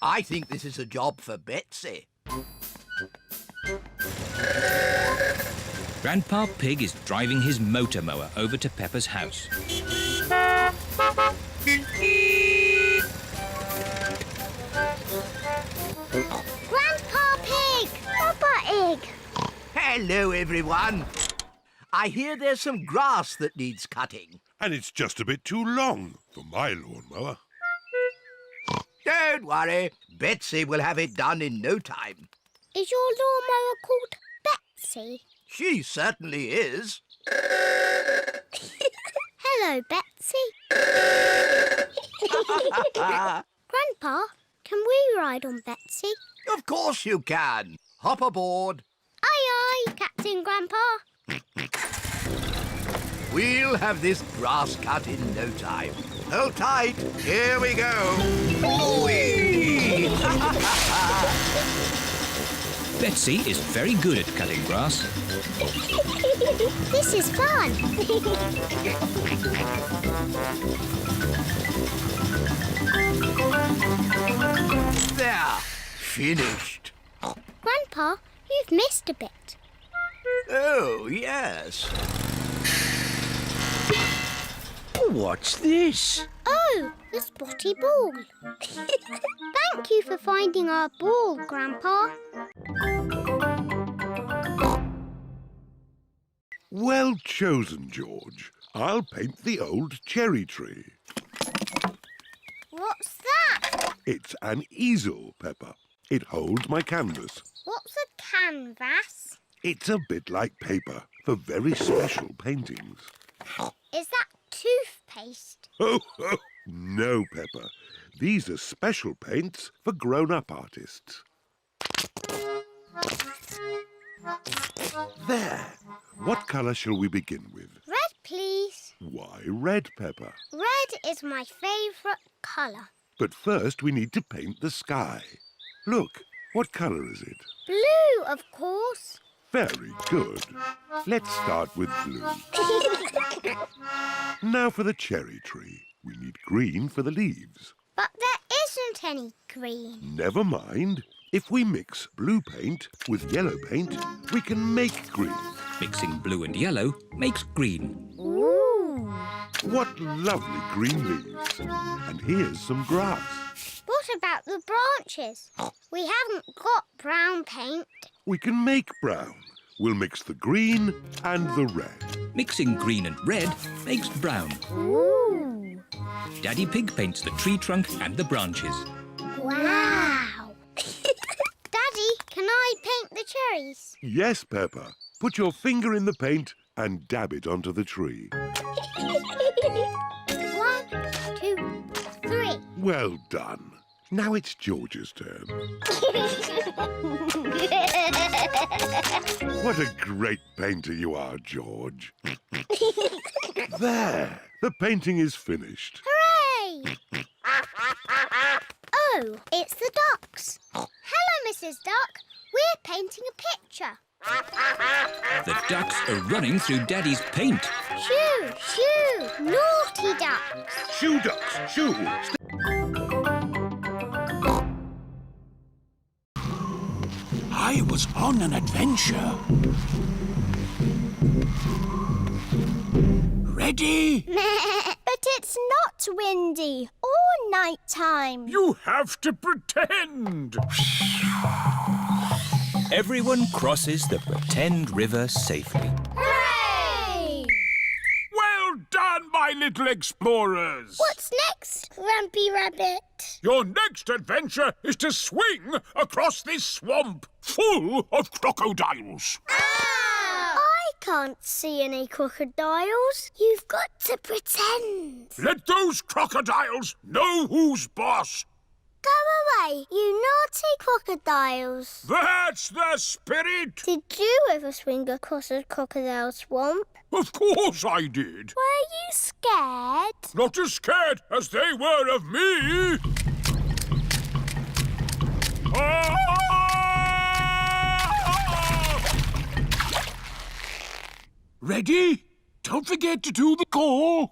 I think this is a job for Betsy. Grandpa Pig is driving his motor mower over to Peppa's house. Grandpa Pig! Peppa Egg! Hello, everyone. I hear there's some grass that needs cutting. And it's just a bit too long for my lawnmower. Don't worry. Betsy will have it done in no time. Is your lawnmower called Betsy? She certainly is. Hello, Betsy. Grandpa, can we ride on Betsy? Of course you can. Hop aboard. Aye, aye, Captain Grandpa. We'll have this grass cut in no time. Hold tight. Here we go. Whee! Betsy is very good at cutting grass. This is fun. There. Finished. Grandpa, you've missed a bit. Oh, yes. What's this? Oh, the spotty ball. Thank you for finding our ball, Grandpa. Well chosen, George. I'll paint the old cherry tree. What's that? It's an easel, Peppa. It holds my canvas. What's a canvas? It's a bit like paper for very special paintings. Is that toothpaste? Oh, no, Peppa. These are special paints for grown-up artists. There. What colour shall we begin with? Red, please. Why red, Peppa? Red is my favourite colour. But first we need to paint the sky. Look, what colour is it? Blue, of course. Very good. Let's start with blue. Now for the cherry tree. We need green for the leaves. But there isn't any green. Never mind. If we mix blue paint with yellow paint, we can make green. Mixing blue and yellow makes green. Ooh. What lovely green leaves. And here's some grass. What about the branches? We haven't got brown paint. We can make brown. We'll mix the green and the red. Mixing green and red makes brown. Ooh. Daddy Pig paints the tree trunk and the branches. Wow. berries. Yes, Peppa. Put your finger in the paint and dab it onto the tree. 1, 2, 3. Well done. Now it's George's turn. What a great painter you are, George. There. The painting is finished. Hooray! Oh, it's the ducks. Hello, Mrs. Duck. We're painting a picture. The ducks are running through Daddy's paint. Shoo, shoo, naughty ducks. Shoo, ducks, shoo. I was on an adventure. Ready? But it's not windy or nighttime. You have to pretend. Everyone crosses the pretend river safely. Hooray! Well done, my little explorers. What's next, Grumpy Rabbit? Your next adventure is to swing across this swamp full of crocodiles. I can't see any crocodiles. You've got to pretend. Let those crocodiles know who's boss. Go away, you naughty crocodiles. That's the spirit. Did you ever swing across a crocodile swamp? Of course I did. Were you scared? Not as scared as they were of me. Ready? Don't forget to do the call.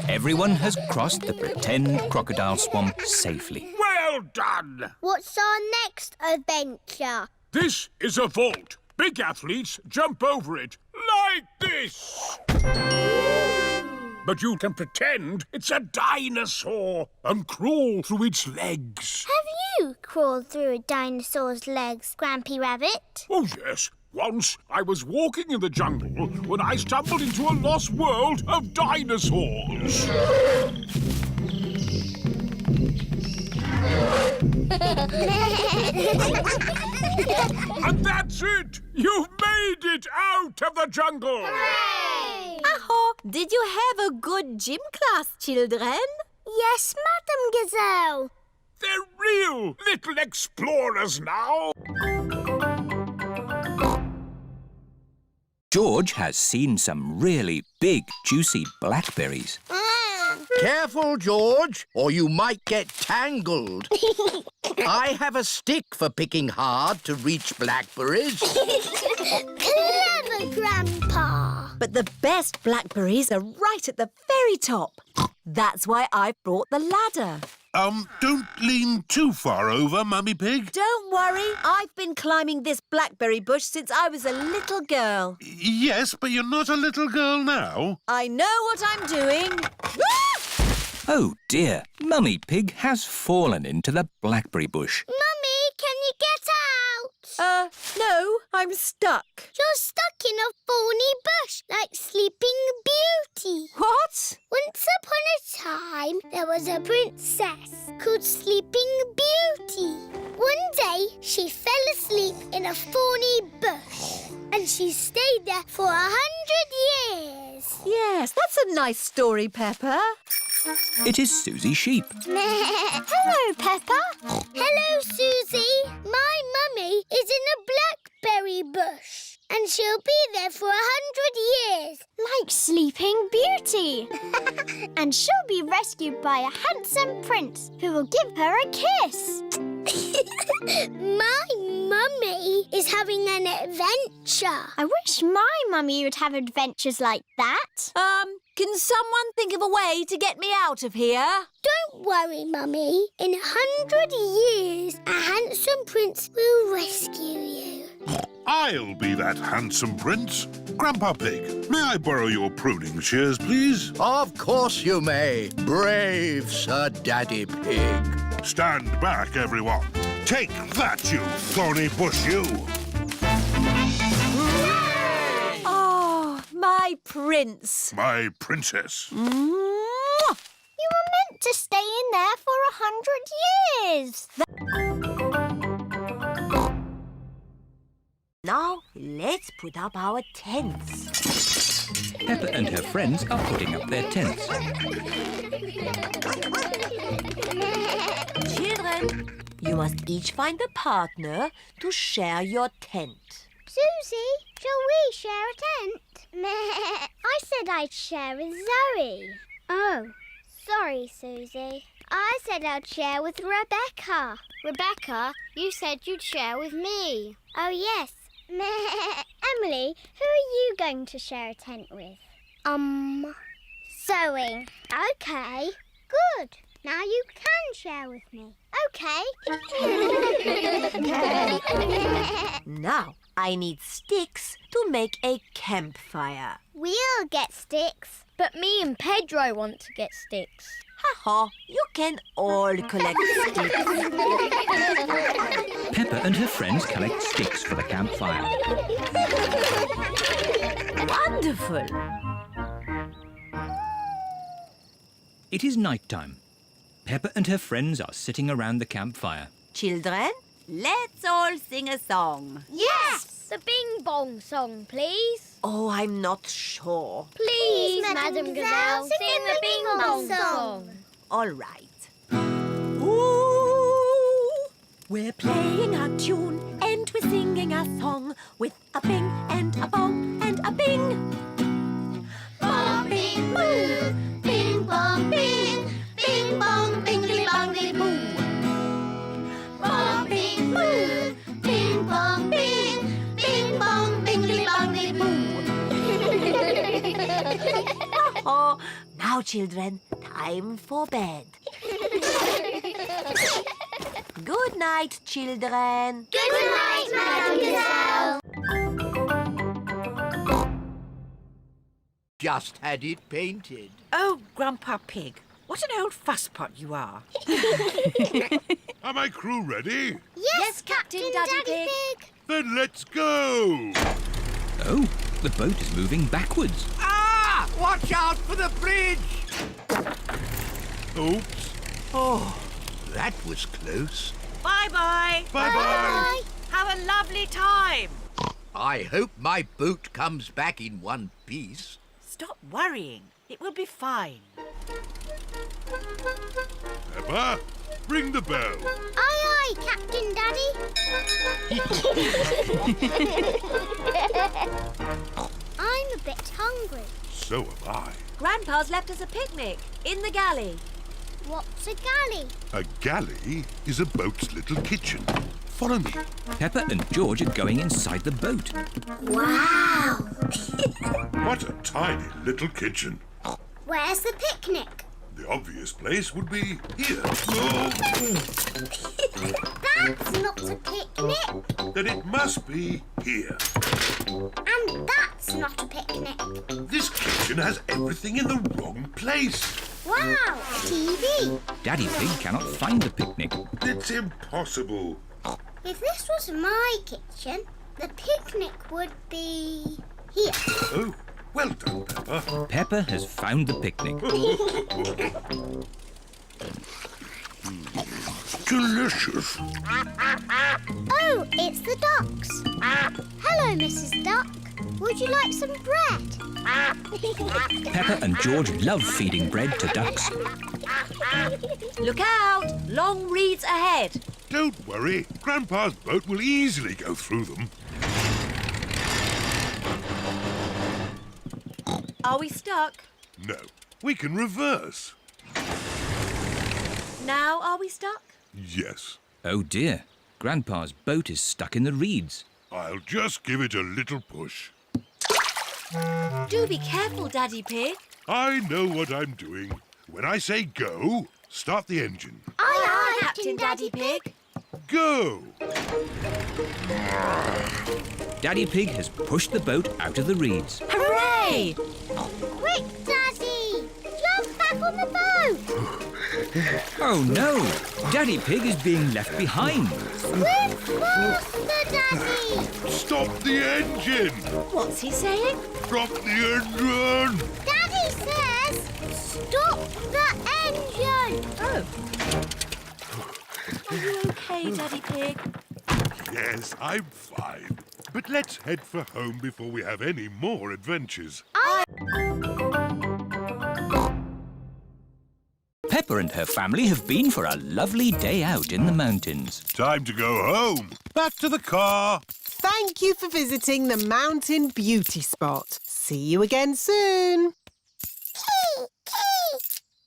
Everyone has crossed the pretend crocodile swamp safely. Well done. What's our next adventure? This is a vault. Big athletes jump over it like this. But you can pretend it's a dinosaur and crawl through its legs. Have you crawled through a dinosaur's legs, Grampy Rabbit? Oh, yes. Once I was walking in the jungle when I stumbled into a lost world of dinosaurs. And that's it! You've made it out of the jungle! Hooray! Aho, did you have a good gym class, children? Yes, Madam Gazelle. They're real little explorers now. George has seen some really big, juicy blackberries. Careful, George, or you might get tangled. I have a stick for picking hard to reach blackberries. Clever, Grandpa. But the best blackberries are right at the very top. That's why I brought the ladder. Don't lean too far over, Mummy Pig. Don't worry, I've been climbing this blackberry bush since I was a little girl. Yes, but you're not a little girl now. I know what I'm doing. Oh dear, Mummy Pig has fallen into the blackberry bush. Mummy, can you get out? No, I'm stuck. You're stuck in a thorny bush like Sleeping Beauty. What? Once upon a time, there was a princess called Sleeping Beauty. One day, she fell asleep in a thorny bush, and she stayed there for 100 years. Yes, that's a nice story, Peppa. It is Suzy Sheep. Hello, Peppa. Hello, Suzy. My mummy is in a blackberry bush, and she'll be there for 100 years. Like Sleeping Beauty. And she'll be rescued by a handsome prince who will give her a kiss. My mummy is having an adventure. I wish my mummy would have adventures like that. Can someone think of a way to get me out of here? Don't worry, Mummy. In 100 years, a handsome prince will rescue you. I'll be that handsome prince. Grandpa Pig, may I borrow your pruning shears, please? Of course you may, brave Sir Daddy Pig. Stand back, everyone. Take that, you thorny bush, you. Oh, my prince. My princess. You were meant to stay in there for 100 years. let's put up our tents. Peppa and her friends are putting up their tents. Children, you must each find a partner to share your tent. Susie, shall we share a tent? I said I'd share with Zoe. Oh, sorry, Susie. I said I'd share with Rebecca. Rebecca, you said you'd share with me. Oh, yes. Emily, who are you going to share a tent with? Zoe. OK. Good. Now you can share with me. OK. Now, I need sticks to make a campfire. We'll get sticks. But me and Pedro want to get sticks. Ha-ha, you can all collect sticks. Peppa and her friends collect sticks for the campfire. Wonderful. It is night time. Peppa and her friends are sitting around the campfire. Children, let's all sing a song. Yes! The Bing Bong song, please. Oh, I'm not sure. Please, Madam Gazelle, sing the Bing Bong song. All right. Ooh, we're playing a tune and we're singing a song with a bing and a bong and a bing. Bong, bing, boo. Bing, bong, bing. Bing, bong, bingly, bongly, boo. Bong, bing, boo. Bing, bong, bing. Bing, bong, bingly, bongly, boo. Oh, now, children, time for bed. Good night, children. Good night, Madam Gazelle. Just had it painted. Oh, Grandpa Pig, what an old fusspot you are. Are my crew ready? Yes, Captain Daddy Pig. Then let's go! Oh, the boat is moving backwards. Ah! Watch out for the bridge! Oops. Oh, that was close. Bye-bye. Bye-bye. Have a lovely time. I hope my boat comes back in one piece. Stop worrying. It will be fine. Peppa, ring the bell. Aye, aye, Captain Daddy. I'm a bit hungry. So am I. Grandpa's left us a picnic in the galley. What's a galley? A galley is a boat's little kitchen. Follow me. Peppa and George are going inside the boat. Wow. What a tiny little kitchen. Where's the picnic? The obvious place would be here. Oh, That's not a picnic. then it must be here. And that's not a picnic. This kitchen has everything in the wrong place. Wow, TV. Daddy Pig cannot find the picnic. It's impossible. If this was my kitchen, the picnic would be here. Oh, well done, Peppa. Peppa has found the picnic. Delicious. Oh, it's the ducks. Hello, Mrs. Duck. Would you like some bread? Peppa and George love feeding bread to ducks. Look out! Long reeds ahead. Don't worry. Grandpa's boat will easily go through them. Are we stuck? No, we can reverse. Now are we stuck? Yes. Oh dear, Grandpa's boat is stuck in the reeds. I'll just give it a little push. Do be careful, Daddy Pig. I know what I'm doing. When I say go, start the engine. Aye, aye, Captain Daddy Pig. Go! Daddy Pig has pushed the boat out of the reeds. Hooray! Quick, Daddy! Jump back on the boat! Oh no! Daddy Pig is being left behind. Swim faster, Daddy! Stop the engine! What's he saying? Stop the engine! Daddy says, stop the engine! Oh. Are you okay, Daddy Pig? Yes, I'm fine. But let's head for home before we have any more adventures. Peppa and her family have been for a lovely day out in the mountains. Time to go home. Back to the car. Thank you for visiting the Mountain Beauty Spot. See you again soon.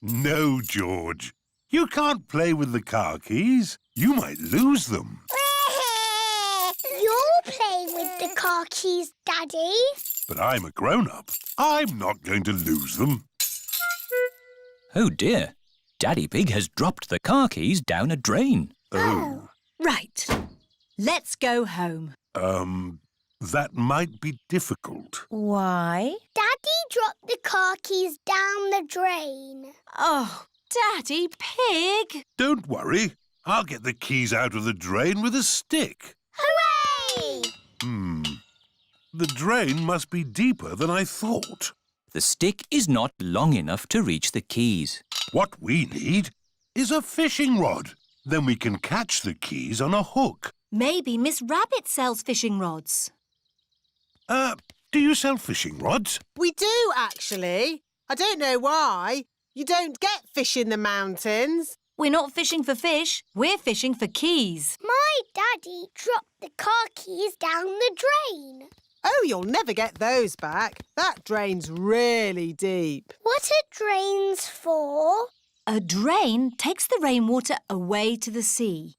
No, George. You can't play with the car keys. You might lose them. You're playing with the car keys, Daddy. But I'm a grown-up. I'm not going to lose them. Oh dear, Daddy Pig has dropped the car keys down a drain. Oh. Right. Let's go home. That might be difficult. Why? Daddy dropped the car keys down the drain. Oh, Daddy Pig! Don't worry. I'll get the keys out of the drain with a stick. Hooray! The drain must be deeper than I thought. The stick is not long enough to reach the keys. What we need is a fishing rod. Then we can catch the keys on a hook. Maybe Miss Rabbit sells fishing rods. Do you sell fishing rods? We do, actually. I don't know why. You don't get fish in the mountains. We're not fishing for fish. We're fishing for keys. My Daddy dropped the car keys down the drain. Oh, you'll never get those back. That drain's really deep. What are drains for? A drain takes the rainwater away to the sea.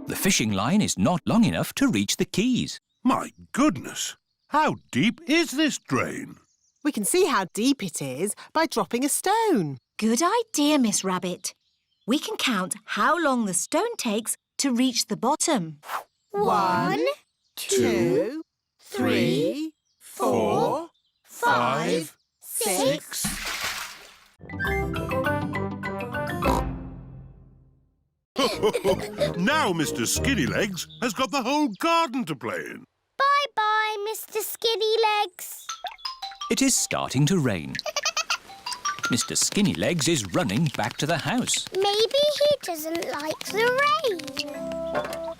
The fishing line is not long enough to reach the keys. My goodness! How deep is this drain? We can see how deep it is by dropping a stone. Good idea, Miss Rabbit. We can count how long the stone takes to reach the bottom. 1, 2, 3, 4, 5, 6. Now Mr. Skinnylegs has got the whole garden to play in. Bye-bye, Mr. Skinnylegs. It is starting to rain. Mr. Skinnylegs is running back to the house. Maybe he doesn't like the rain.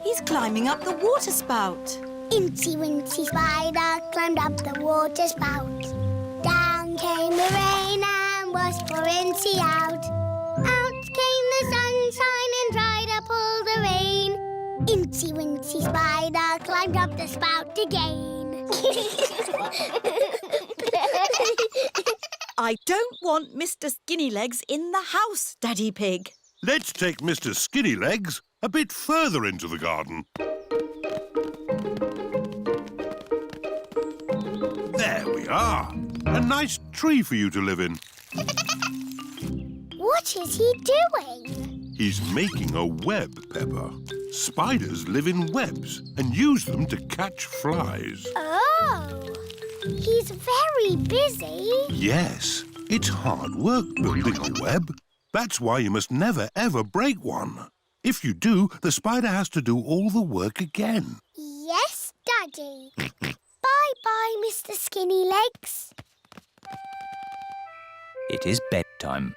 He's climbing up the water spout. Incy Wincy Spider climbed up the water spout. Down came the rain and washed poor Incy out. Out came the sunshine and dried up all the rain. Incy Wincy Spider climbed up the spout again. I don't want Mr. Skinnylegs in the house, Daddy Pig. Let's take Mr. Skinnylegs a bit further into the garden. There we are. A nice tree for you to live in. What is he doing? He's making a web, Peppa. Spiders live in webs and use them to catch flies. Oh, he's very busy. Yes, it's hard work building a web. That's why you must never, ever break one. If you do, the spider has to do all the work again. Yes, Daddy. Bye-bye, Mr. Skinnylegs. It is bedtime.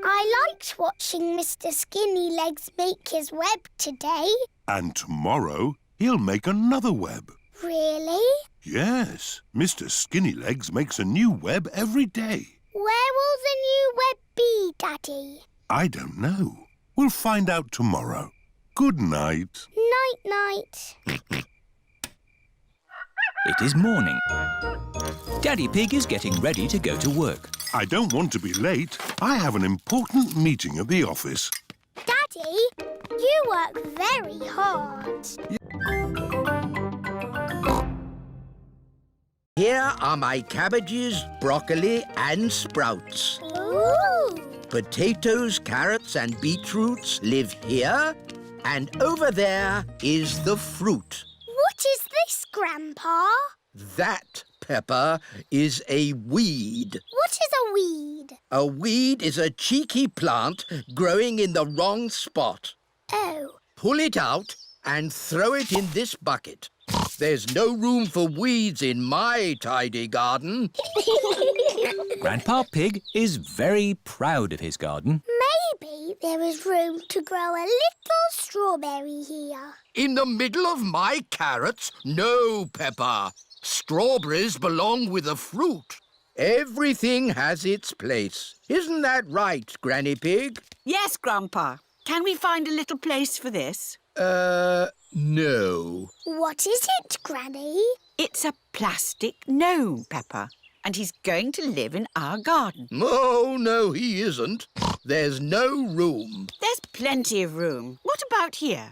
I liked watching Mr. Skinnylegs make his web today. And tomorrow, he'll make another web. Really? Yes, Mr. Skinnylegs makes a new web every day. Where will the new web be, Daddy? I don't know. We'll find out tomorrow. Good night. Night-night. It is morning. Daddy Pig is getting ready to go to work. I don't want to be late. I have an important meeting at the office. Daddy, you work very hard. Here are my cabbages, broccoli and sprouts. Ooh. Potatoes, carrots and beetroots live here, and over there is the fruit. What is this, Grandpa? That, Peppa, is a weed. What is a weed? A weed is a cheeky plant growing in the wrong spot. Oh. Pull it out and throw it in this bucket. There's no room for weeds in my tidy garden. Grandpa Pig is very proud of his garden. Maybe there is room to grow a little strawberry here. In the middle of my carrots? No, Peppa. Strawberries belong with the fruit. Everything has its place. Isn't that right, Granny Pig? Yes, Grandpa. Can we find a little place for this? No. What is it, Granny? It's a plastic gnome, Peppa, and he's going to live in our garden. Oh, no, he isn't. There's no room. There's plenty of room. What about here?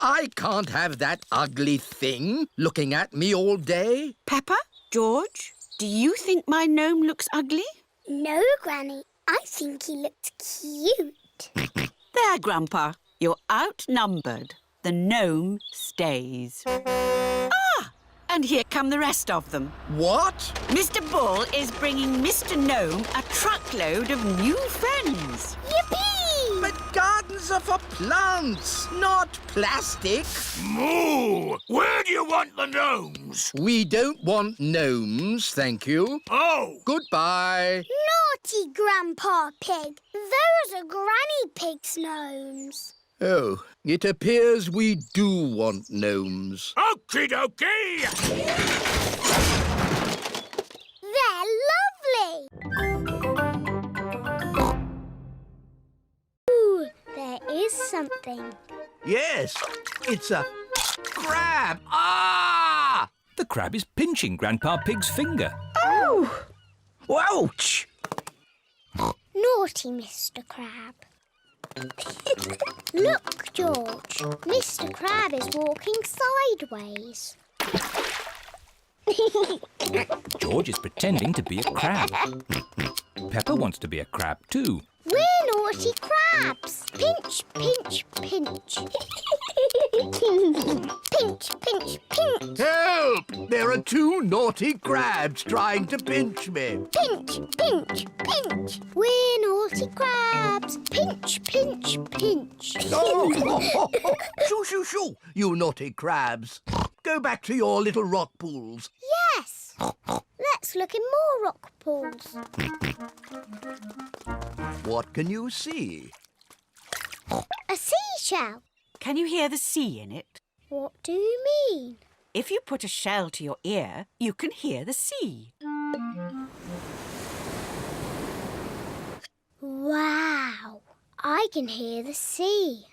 I can't have that ugly thing looking at me all day. Peppa, George, do you think my gnome looks ugly? No, Granny. I think he looks cute. There, Grandpa. You're outnumbered. The gnome stays. Ah! And here come the rest of them. What? Mr. Bull is bringing Mr. Gnome a truckload of new friends. Yippee! But gardens are for plants, not plastic. Moo! Where do you want the gnomes? We don't want gnomes, thank you. Oh! Goodbye. Naughty Grandpa Pig. Those are Granny Pig's gnomes. Oh, it appears we do want gnomes. Okie dokie! They're lovely. Ooh, there is something. Yes, it's a crab. Ah! The crab is pinching Grandpa Pig's finger. Oh! Ouch! Naughty Mr. Crab. Look, George. Mr. Crab is walking sideways. George is pretending to be a crab. Peppa wants to be a crab too. We're naughty crabs. Pinch, pinch, pinch. Pinch, pinch, pinch. Help! There are two naughty crabs trying to pinch me. Pinch, pinch, pinch. We're naughty crabs. Pinch, pinch, pinch. Oh! Shoo, shoo, shoo, you naughty crabs. Go back to your little rock pools. Yes. Let's look in more rock pools. What can you see? A seashell. Can you hear the sea in it? What do you mean? If you put a shell to your ear, you can hear the sea. Wow. I can hear the sea.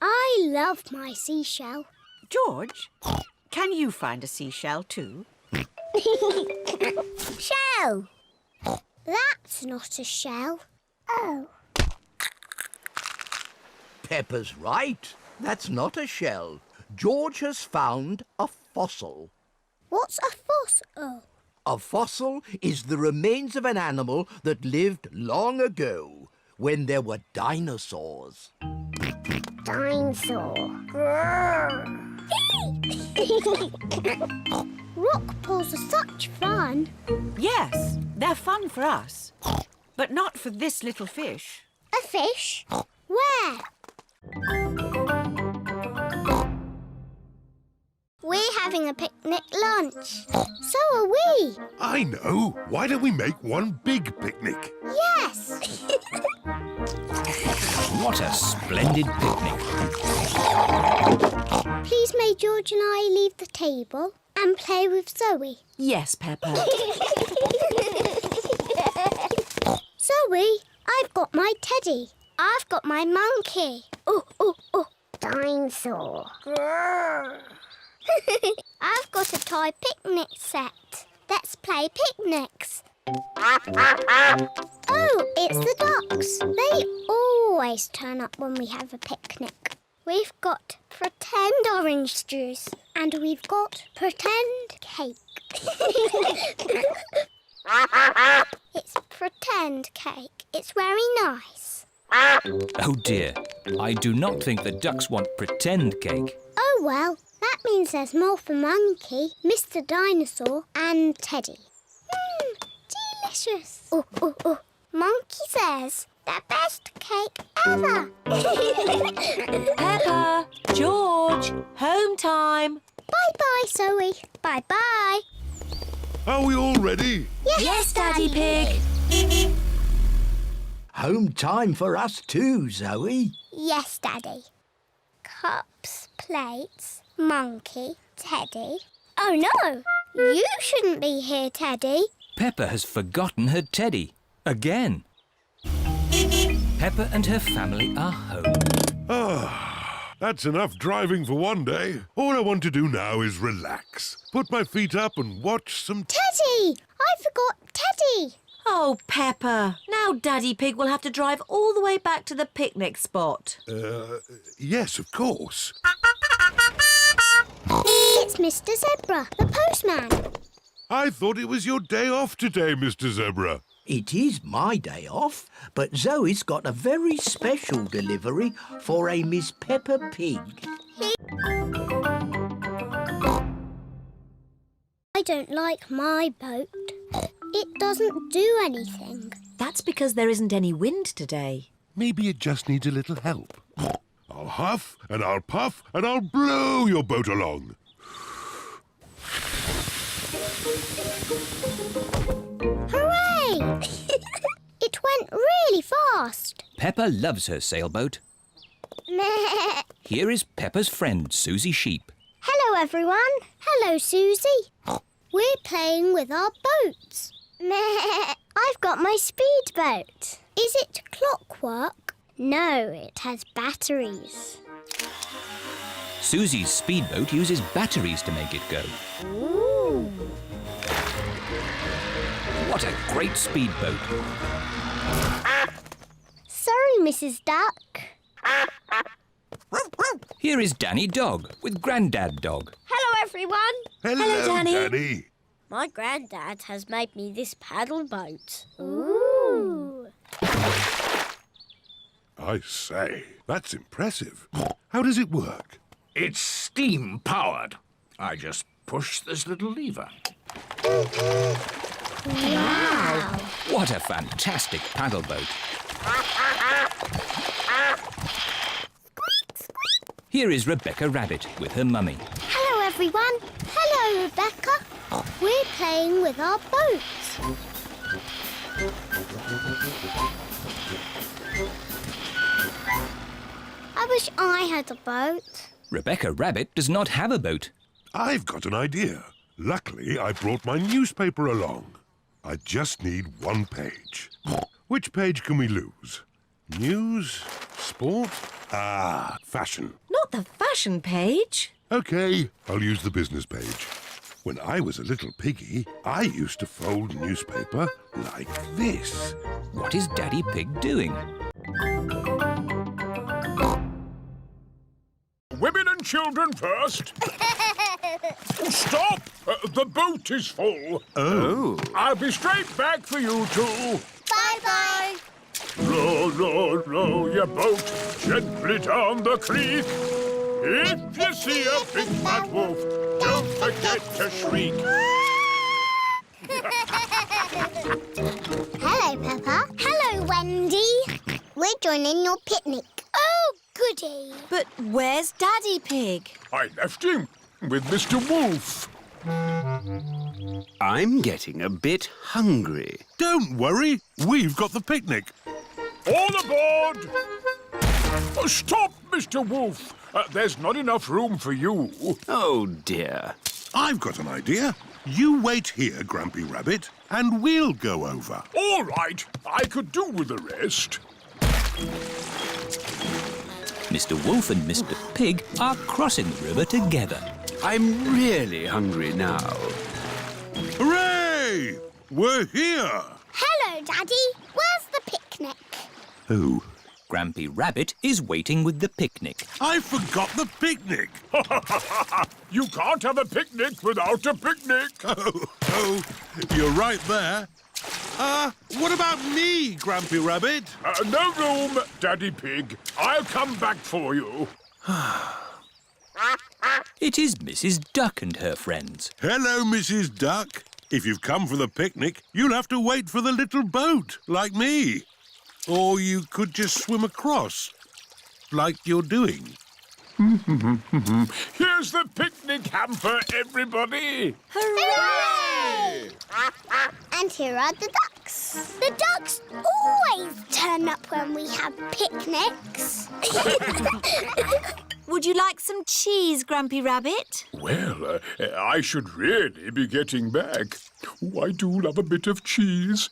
I love my seashell. George, can you find a seashell too? Shell. That's not a shell. Oh. Peppa's right. That's not a shell. George has found a fossil. What's a fossil? A fossil is the remains of an animal that lived long ago, when there were dinosaurs. Dinosaur. Rock pools are such fun. Yes, they're fun for us, but not for this little fish. A fish? Where? We're having a picnic lunch. So are we. I know. Why don't we make one big picnic? Yes. What a splendid picnic. Please may George and I leave the table and play with Zoe. Yes, Peppa. Zoe, I've got my teddy. I've got my monkey. Oh, oh, oh. Dinosaur. I've got a toy picnic set. Let's play picnics. Oh, it's the ducks. They always turn up when we have a picnic. We've got pretend orange juice and we've got pretend cake. It's pretend cake. It's very nice. Oh dear, I do not think the ducks want pretend cake. Oh well, that means there's more for Monkey, Mr. Dinosaur and Teddy. Delicious. Oh, oh, oh. Monkey says the best cake ever. Peppa, George, home time. Bye-bye, Zoe. Bye-bye. Are we all ready? Yes, Daddy Pig. Home time for us too, Zoe. Yes, Daddy. Cups, plates, monkey, Teddy. Oh, no! You shouldn't be here, Teddy. Peppa has forgotten her teddy. Again. Peppa and her family are home. That's enough driving for one day. All I want to do now is relax. Put my feet up and watch some... Teddy! I forgot Teddy. Oh, Peppa. Now Daddy Pig will have to drive all the way back to the picnic spot. Yes, of course. It's Mr. Zebra, the postman. I thought it was your day off today, Mr. Zebra. It is my day off, but Zoe's got a very special delivery for a Miss Peppa Pig. I don't like my boat. It doesn't do anything. That's because there isn't any wind today. Maybe it just needs a little help. I'll huff and I'll puff and I'll blow your boat along. Hooray! It went really fast. Peppa loves her sailboat. Meh. Here is Peppa's friend, Suzy Sheep. Hello, everyone. Hello, Susie. We're playing with our boats. Meh. I've got my speedboat. Is it clockwork? No, it has batteries. Suzy's speedboat uses batteries to make it go. Ooh. What a great speedboat. Sorry, Mrs. Duck. Here is Danny Dog with Grandad Dog. Hello, everyone. Hello, Danny. Danny. My granddad has made me this paddle boat. Ooh. I say, that's impressive. How does it work? It's steam-powered. I just push this little lever. Wow. What a fantastic paddle boat. Here is Rebecca Rabbit with her mummy. Hello, everyone. Hello, Rebecca. We're playing with our boats. I wish I had a boat. Rebecca Rabbit does not have a boat. I've got an idea. Luckily, I brought my newspaper along. I just need one page. Which page can we lose? News? Sport? Fashion. Not the fashion page. OK, I'll use the business page. When I was a little piggy, I used to fold newspaper like this. What is Daddy Pig doing? Women and children first. Stop! The boat is full. Oh. I'll be straight back for you two. Bye-bye. Row, row, row your boat gently down the creek. If you see a big fat wolf, don't forget to shriek. Hello, Peppa. Hello, Wendy. We're joining your picnic. Oh, goody. But where's Daddy Pig? I left him with Mr. Wolf. I'm getting a bit hungry. Don't worry, we've got the picnic. All aboard! Stop, Mr. Wolf. There's not enough room for you. Oh, dear. I've got an idea. You wait here, Grumpy Rabbit, and we'll go over. All right, I could do with the rest. Mr. Wolf and Mr. Pig are crossing the river together. I'm really hungry now. Hooray! We're here! Hello, Daddy. Where's the picnic? Oh, Grampy Rabbit is waiting with the picnic. I forgot the picnic. You can't have a picnic without a picnic. Oh, you're right there. What about me, Grumpy Rabbit? No room, Daddy Pig. I'll come back for you. It is Mrs. Duck and her friends. Hello, Mrs. Duck. If you've come for the picnic, you'll have to wait for the little boat, like me. Or you could just swim across, like you're doing. Here's the picnic hamper, everybody. Hooray! And here are the ducks. The ducks always turn up when we have picnics. Would you like some cheese, Grumpy Rabbit? Well, I should really be getting back. Oh, I do love a bit of cheese.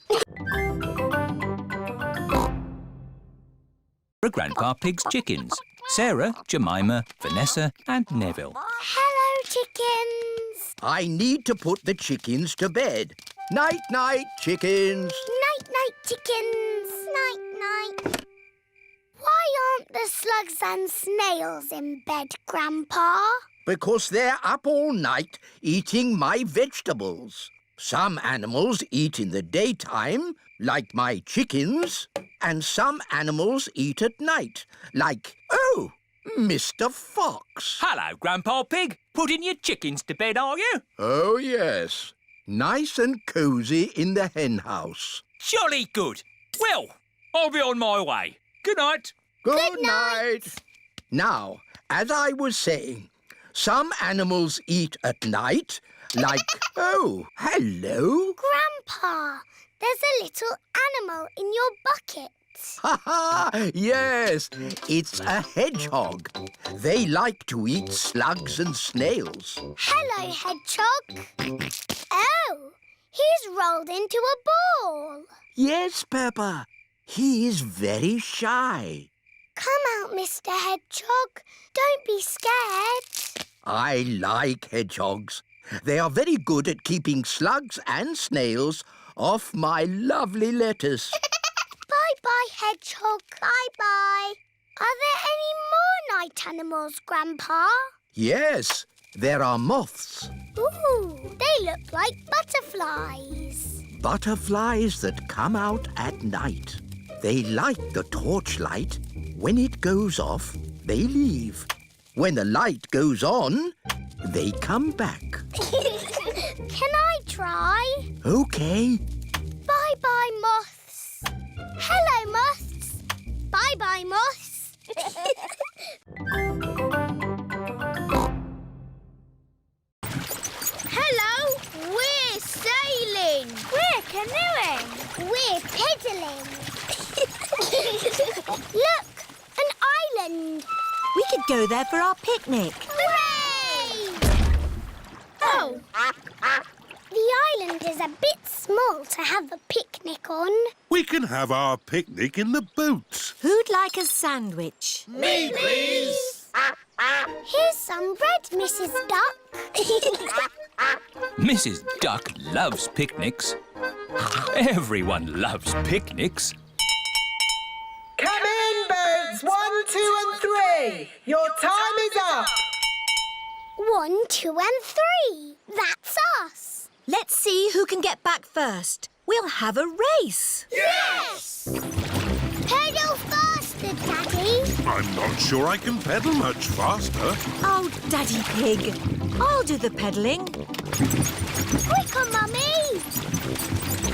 For Grandpa Pig's chickens. Sarah, Jemima, Vanessa and Neville. Hello, chickens. I need to put the chickens to bed. Night-night, chickens. Night-night, chickens. Night-night. Why aren't the slugs and snails in bed, Grandpa? Because they're up all night eating my vegetables. Some animals eat in the daytime, like my chickens, and some animals eat at night, like, Mr. Fox. Hello, Grandpa Pig. Putting your chickens to bed, are you? Oh, yes. Nice and cosy in the hen house. Jolly good. Well, I'll be on my way. Good night. Good night. Now, as I was saying, some animals eat at night, like, hello. Grandpa, there's a little animal in your bucket. Ha ha! Yes, it's a hedgehog. They like to eat slugs and snails. Hello, hedgehog. Oh, he's rolled into a ball. Yes, Peppa. He is very shy. Come out, Mr. Hedgehog. Don't be scared. I like hedgehogs. They are very good at keeping slugs and snails off my lovely lettuce. Bye-bye, hedgehog. Bye-bye. Are there any more night animals, Grandpa? Yes, there are moths. Ooh, they look like butterflies. Butterflies that come out at night. They like the torchlight. When it goes off, they leave. When the light goes on, they come back. Can I try? OK. Bye-bye, moths. Hello, moths. Bye-bye, moths. Hello, we're sailing. We're canoeing. We're pedaling. Look, an island. We could go there for our picnic. Hooray! Oh. The island is a bit small to have a picnic on. We can have our picnic in the boats. Who'd like a sandwich? Me, please. Here's some bread, Mrs. Duck. Mrs. Duck loves picnics. Everyone loves picnics. Come in, boats. 1, 2 and 3. Your time is up. 1, 2 and 3. That's us. Let's see who can get back first. We'll have a race. Yes! Pedal faster, Daddy. I'm not sure I can pedal much faster. Oh, Daddy Pig. I'll do the pedalling. Quicker, Mummy.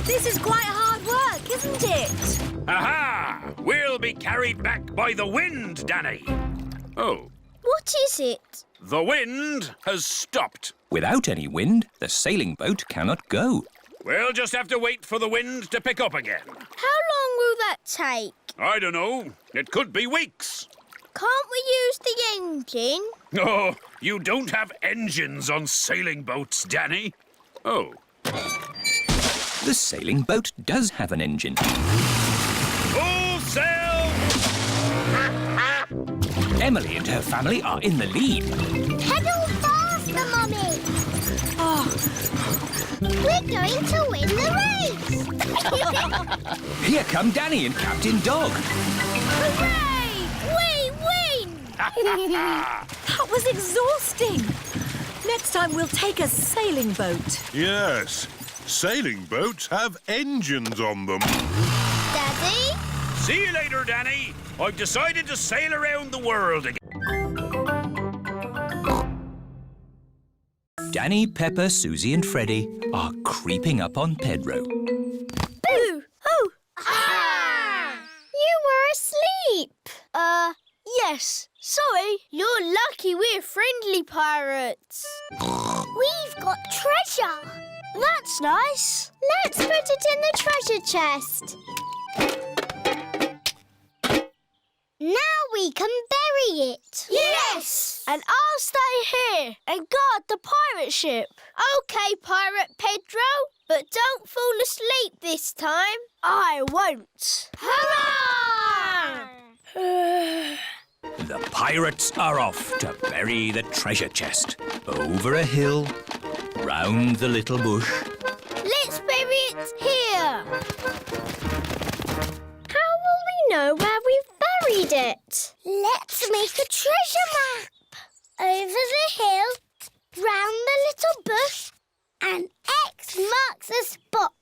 This is quite hard work, isn't it? Aha! We'll be carried back by the wind, Danny. Oh, What is it? the wind has stopped. Without any wind, the sailing boat cannot go. We'll just have to wait for the wind to pick up again. How long will that take? I don't know. It could be weeks. Can't we use the engine? Oh, you don't have engines on sailing boats, Danny. Oh. The sailing boat does have an engine. Full sail! Emily and her family are in the lead. Pedal faster, Mummy. We're going to win the race. Here come Danny and Captain Dog. Hooray! We win! That was exhausting. Next time we'll take a sailing boat. Yes, sailing boats have engines on them. Daddy? See you later, Danny. I've decided to sail around the world again. Danny, Peppa, Suzy and Freddie are creeping up on Pedro. Boo! Oh! Ah! You were asleep. Yes. Sorry, you're lucky we're friendly pirates. We've got treasure. That's nice. Let's put it in the treasure chest. Now we can bury it. Yes! And I'll stay here and guard the pirate ship. OK, Pirate Pedro, but don't fall asleep this time. I won't. Hurrah! The pirates are off to bury the treasure chest. Over a hill, round the little bush. Let's bury it here. How will we know where we've buried it? Let's make a treasure map. Over the hill, round the little bush, and X marks the spot.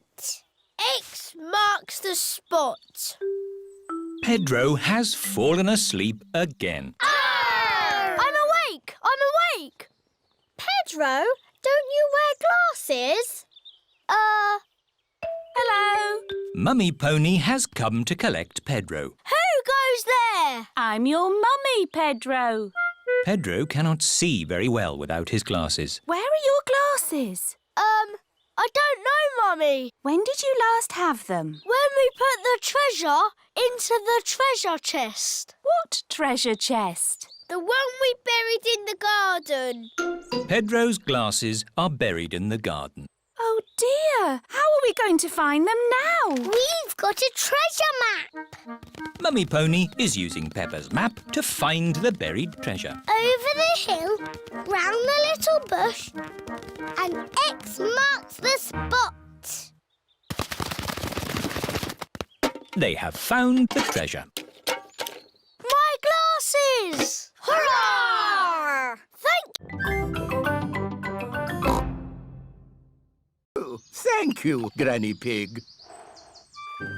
X marks the spot. Pedro has fallen asleep again. Oh! I'm awake! Pedro, don't you wear glasses? Hello. Mummy Pony has come to collect Pedro. Who goes there? I'm your mummy, Pedro. Pedro cannot see very well without his glasses. Where are your glasses? I don't know, Mummy. When did you last have them? When we put the treasure into the treasure chest. What treasure chest? The one we buried in the garden. Pedro's glasses are buried in the garden. Oh dear, how are we going to find them now? We've got a treasure map. Mummy Pony is using Peppa's map to find the buried treasure. Over the hill, round the little bush, and X marks the spot. They have found the treasure. My glasses! Hurrah! Thank you, Granny Pig.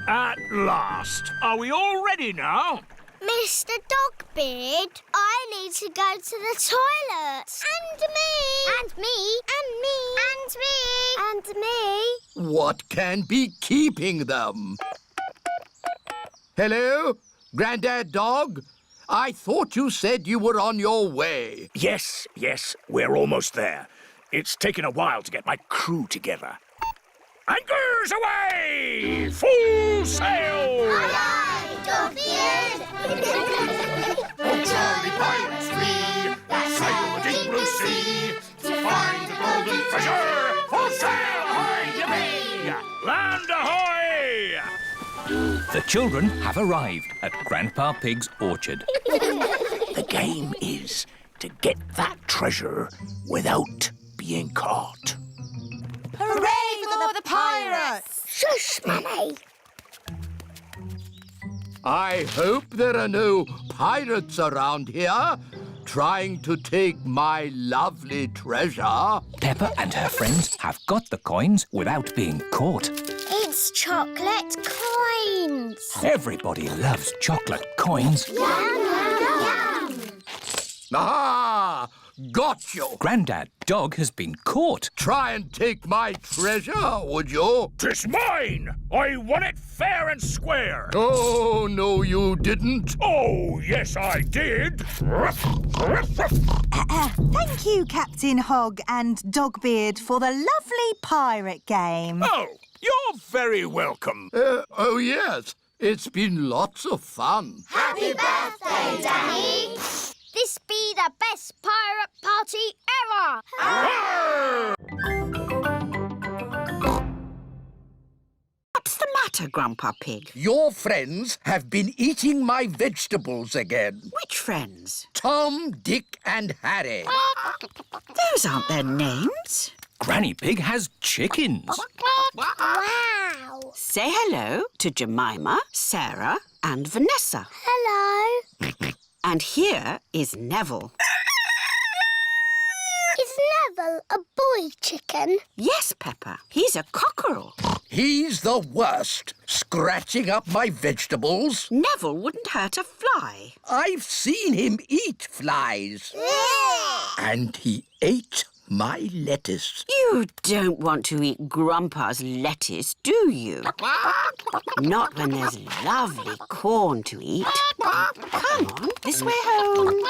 At last. Are we all ready now? Mr. Dogbeard, I need to go to the toilet. And me. And me. And me. And me. And me. What can be keeping them? Hello? Grandad Dog? I thought you said you were on your way. Yes, we're almost there. It's taken a while to get my crew together. Anchors away! Full sail! Aye, Dogbeard! Jolly pirates we, that sail the deep blue sea, to find the golden treasure. Full sail, ahoy, yippee! Land ahoy! The children have arrived at Grandpa Pig's orchard. The game is to get that treasure without being caught. Hooray for the pirates! Shush, Mummy. I hope there are no pirates around here trying to take my lovely treasure. Peppa and her friends have got the coins without being caught. It's chocolate coins. Everybody loves chocolate coins. Yum, yum, yum. Ah! Got you! Grandad Dog has been caught. Try and take my treasure, would you? 'Tis mine! I won it fair and square! Oh, no, you didn't. Oh, yes, I did! Thank you, Captain Hog and Dogbeard, for the lovely pirate game. Oh, you're very welcome. Oh, yes. It's been lots of fun. Happy birthday, Danny! This be the best pirate party ever! What's the matter, Grandpa Pig? Your friends have been eating my vegetables again. Which friends? Tom, Dick and Harry. Those aren't their names. Granny Pig has chickens. Wow! Say hello to Jemima, Sarah and Vanessa. Hello. And here is Neville. Is Neville a boy chicken? Yes, Peppa. He's a cockerel. He's the worst, scratching up my vegetables. Neville wouldn't hurt a fly. I've seen him eat flies. And he ate my lettuce. You don't want to eat Grandpa's lettuce, do you? Not when there's lovely corn to eat. Come on, this way home.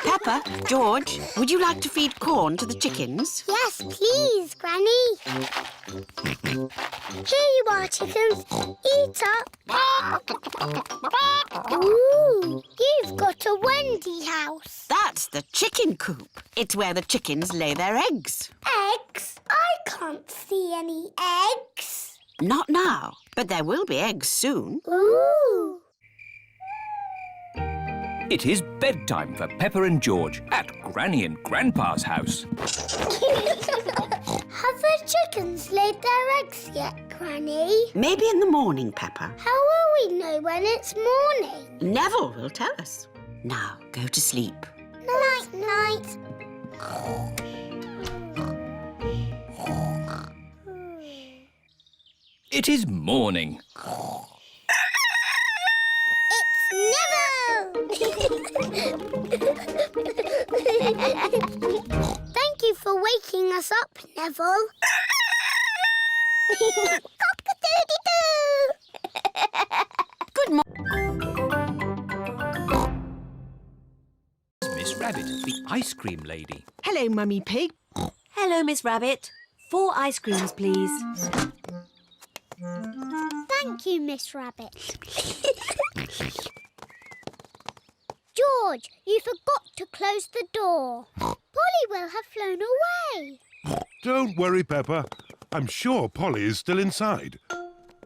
Peppa, George, would you like to feed corn to the chickens? Yes, please, Granny. Here you are, chickens. Eat up. Ooh, you've got a Wendy house. That's the chicken coop. It's where the chickens lay their eggs. Eggs? I can't see any eggs. Not now, but there will be eggs soon. Ooh. It is bedtime for Peppa and George at Granny and Grandpa's house. Have the chickens laid their eggs yet, Granny? Maybe in the morning, Peppa. How will we know when it's morning? Neville will tell us. Now, go to sleep. Night, night. It is morning. Thank you for waking us up, Neville. Cock-a-doodle-doo! Good morning. Miss Rabbit, the ice cream lady. Hello, Mummy Pig. Hello, Miss Rabbit. 4 ice creams, please. Thank you, Miss Rabbit. George, you forgot to close the door. Polly will have flown away. Don't worry, Peppa. I'm sure Polly is still inside.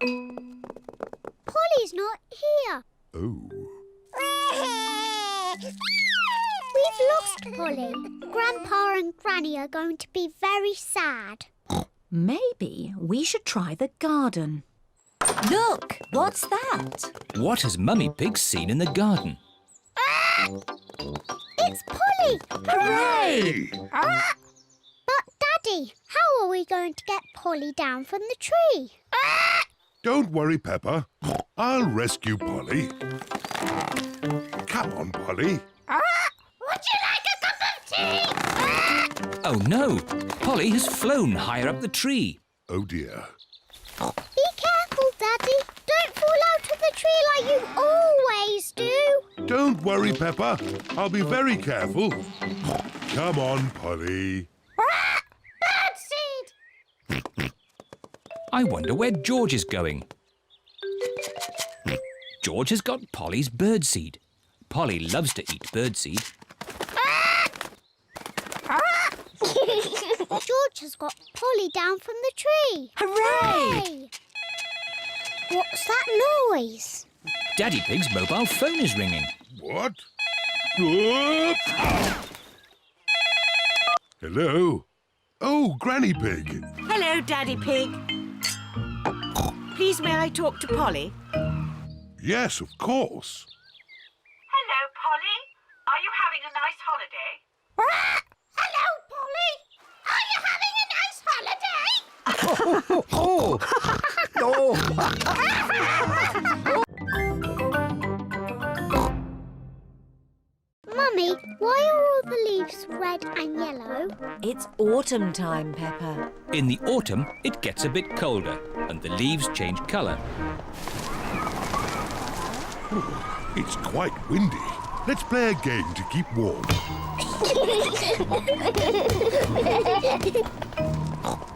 Polly's not here. Oh. We've lost Polly. Grandpa and Granny are going to be very sad. Maybe we should try the garden. Look, what's that? What has Mummy Pig seen in the garden? It's Polly! Hooray! But, Daddy, how are we going to get Polly down from the tree? Don't worry, Peppa. I'll rescue Polly. Come on, Polly. Would you like a cup of tea? Oh no! Polly has flown higher up the tree. Oh dear. Be careful, Daddy. Don't fall out of the tree like you always do. Don't worry, Peppa. I'll be very careful. Come on, Polly. Bird seed! I wonder where George is going. George has got Polly's birdseed. Polly loves to eat birdseed. George has got Polly down from the tree. Hooray! What's that noise? Daddy Pig's mobile phone is ringing. What? Whoop! Hello? Oh, Granny Pig. Hello, Daddy Pig. Please, may I talk to Polly? Yes, of course. Hello, Polly. Are you having a nice holiday? Hello, Polly. Are you having a nice holiday? Mummy, why are all the leaves red and yellow? It's autumn time, Peppa. In the autumn, it gets a bit colder and the leaves change colour. It's quite windy. Let's play a game to keep warm.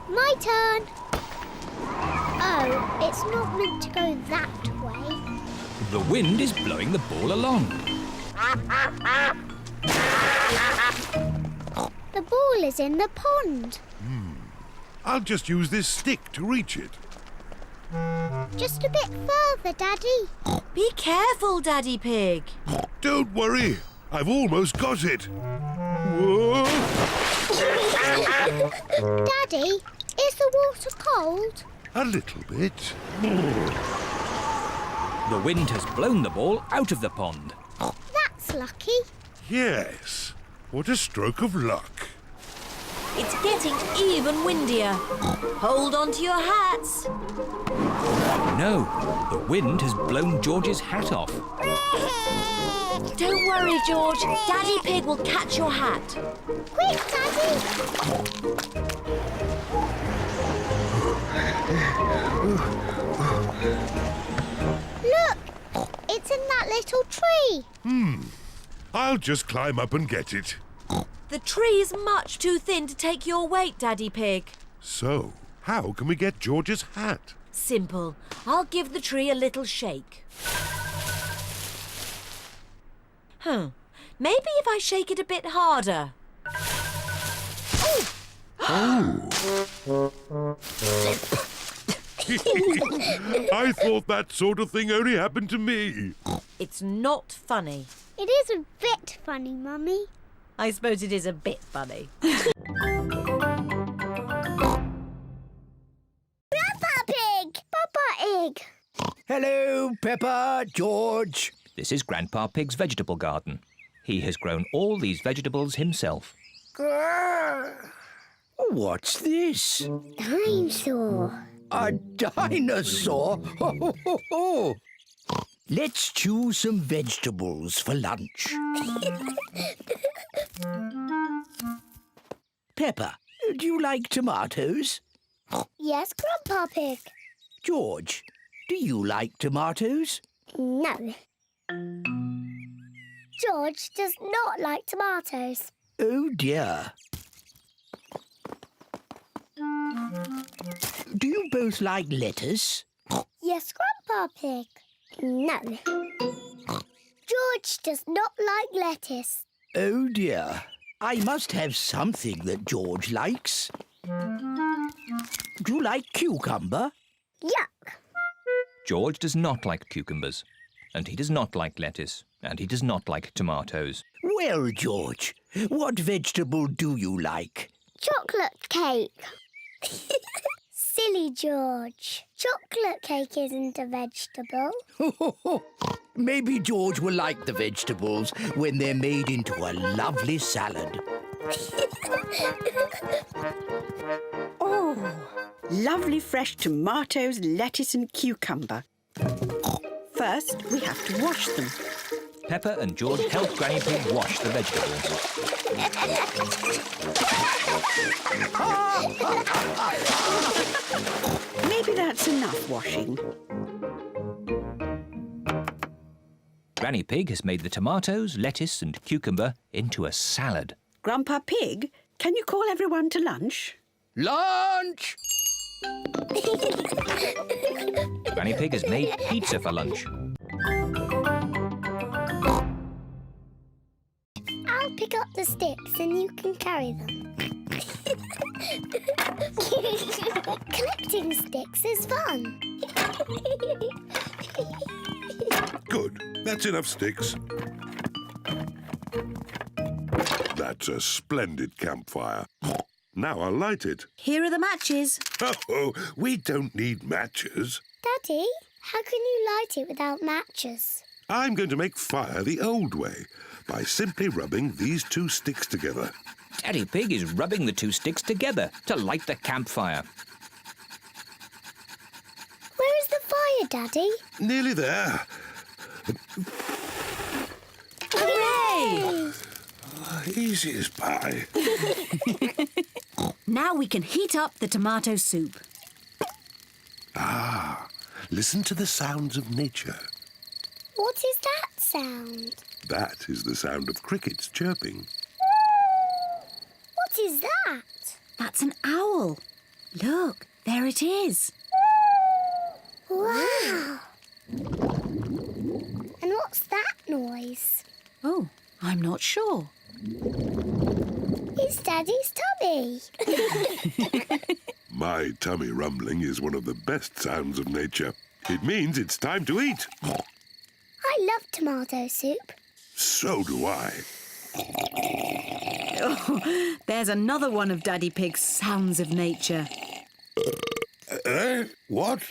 My turn. Oh, it's not meant to go that way. The wind is blowing the ball along. The ball is in the pond. I'll just use this stick to reach it. Just a bit further, Daddy. Be careful, Daddy Pig. Don't worry. I've almost got it. Whoa! Daddy, is the water cold? A little bit. The wind has blown the ball out of the pond. That's lucky. Yes. What a stroke of luck. It's getting even windier. Hold on to your hats. No, the wind has blown George's hat off. Don't worry, George. Daddy Pig will catch your hat. Quick, Daddy. Look, little tree? I'll just climb up and get it. The tree's much too thin to take your weight, Daddy Pig. So, how can we get George's hat? Simple. I'll give the tree a little shake. Maybe if I shake it a bit harder. I thought that sort of thing only happened to me. It's not funny. It is a bit funny, Mummy. I suppose it is a bit funny. Peppa Pig! Papa Egg! Hello, Peppa, George. This is Grandpa Pig's vegetable garden. He has grown all these vegetables himself. What's this? Dinosaur. A dinosaur? Ho, ho, ho, ho. Let's choose some vegetables for lunch. Peppa, do you like tomatoes? Yes, Grandpa Pig. George, do you like tomatoes? No. George does not like tomatoes. Oh dear. Do you both like lettuce? Yes, Grandpa Pig. No. George does not like lettuce. Oh dear. I must have something that George likes. Do you like cucumber? Yuck. George does not like cucumbers, and he does not like lettuce, and he does not like tomatoes. Well, George, what vegetable do you like? Chocolate cake. Silly George. Chocolate cake isn't a vegetable. Maybe George will like the vegetables when they're made into a lovely salad. Oh, lovely fresh tomatoes, lettuce and cucumber. First, we have to wash them. Peppa and George help Granny Pig wash the vegetables. Maybe that's enough washing. Granny Pig has made the tomatoes, lettuce and cucumber into a salad. Grandpa Pig, can you call everyone to lunch? Lunch! Granny Pig has made pizza for lunch. I'll pick up the sticks and you can carry them. Collecting sticks is fun. Good. That's enough sticks. That's a splendid campfire. Now I'll light it. Here are the matches. Oh, we don't need matches. Daddy, how can you light it without matches? I'm going to make fire the old way by simply rubbing these two sticks together. Daddy Pig is rubbing the two sticks together to light the campfire. Where is the fire, Daddy? Nearly there. Hooray! Easy as pie. Now we can heat up the tomato soup. Ah, listen to the sounds of nature. What is that sound? That is the sound of crickets chirping. What is that? That's an owl. Look, there it is. Wow! And what's that noise? Oh, I'm not sure. It's Daddy's tummy. My tummy rumbling is one of the best sounds of nature. It means it's time to eat. I love tomato soup. So do I. Oh, there's another one of Daddy Pig's sounds of nature. What?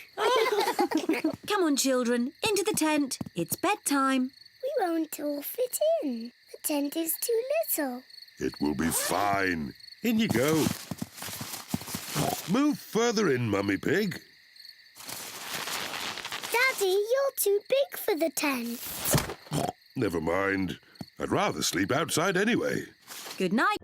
Come on, children, into the tent. It's bedtime. We won't all fit in. The tent is too little. It will be fine. In you go. Move further in, Mummy Pig. Daddy, you're too big for the tent. Never mind. I'd rather sleep outside anyway. Good night.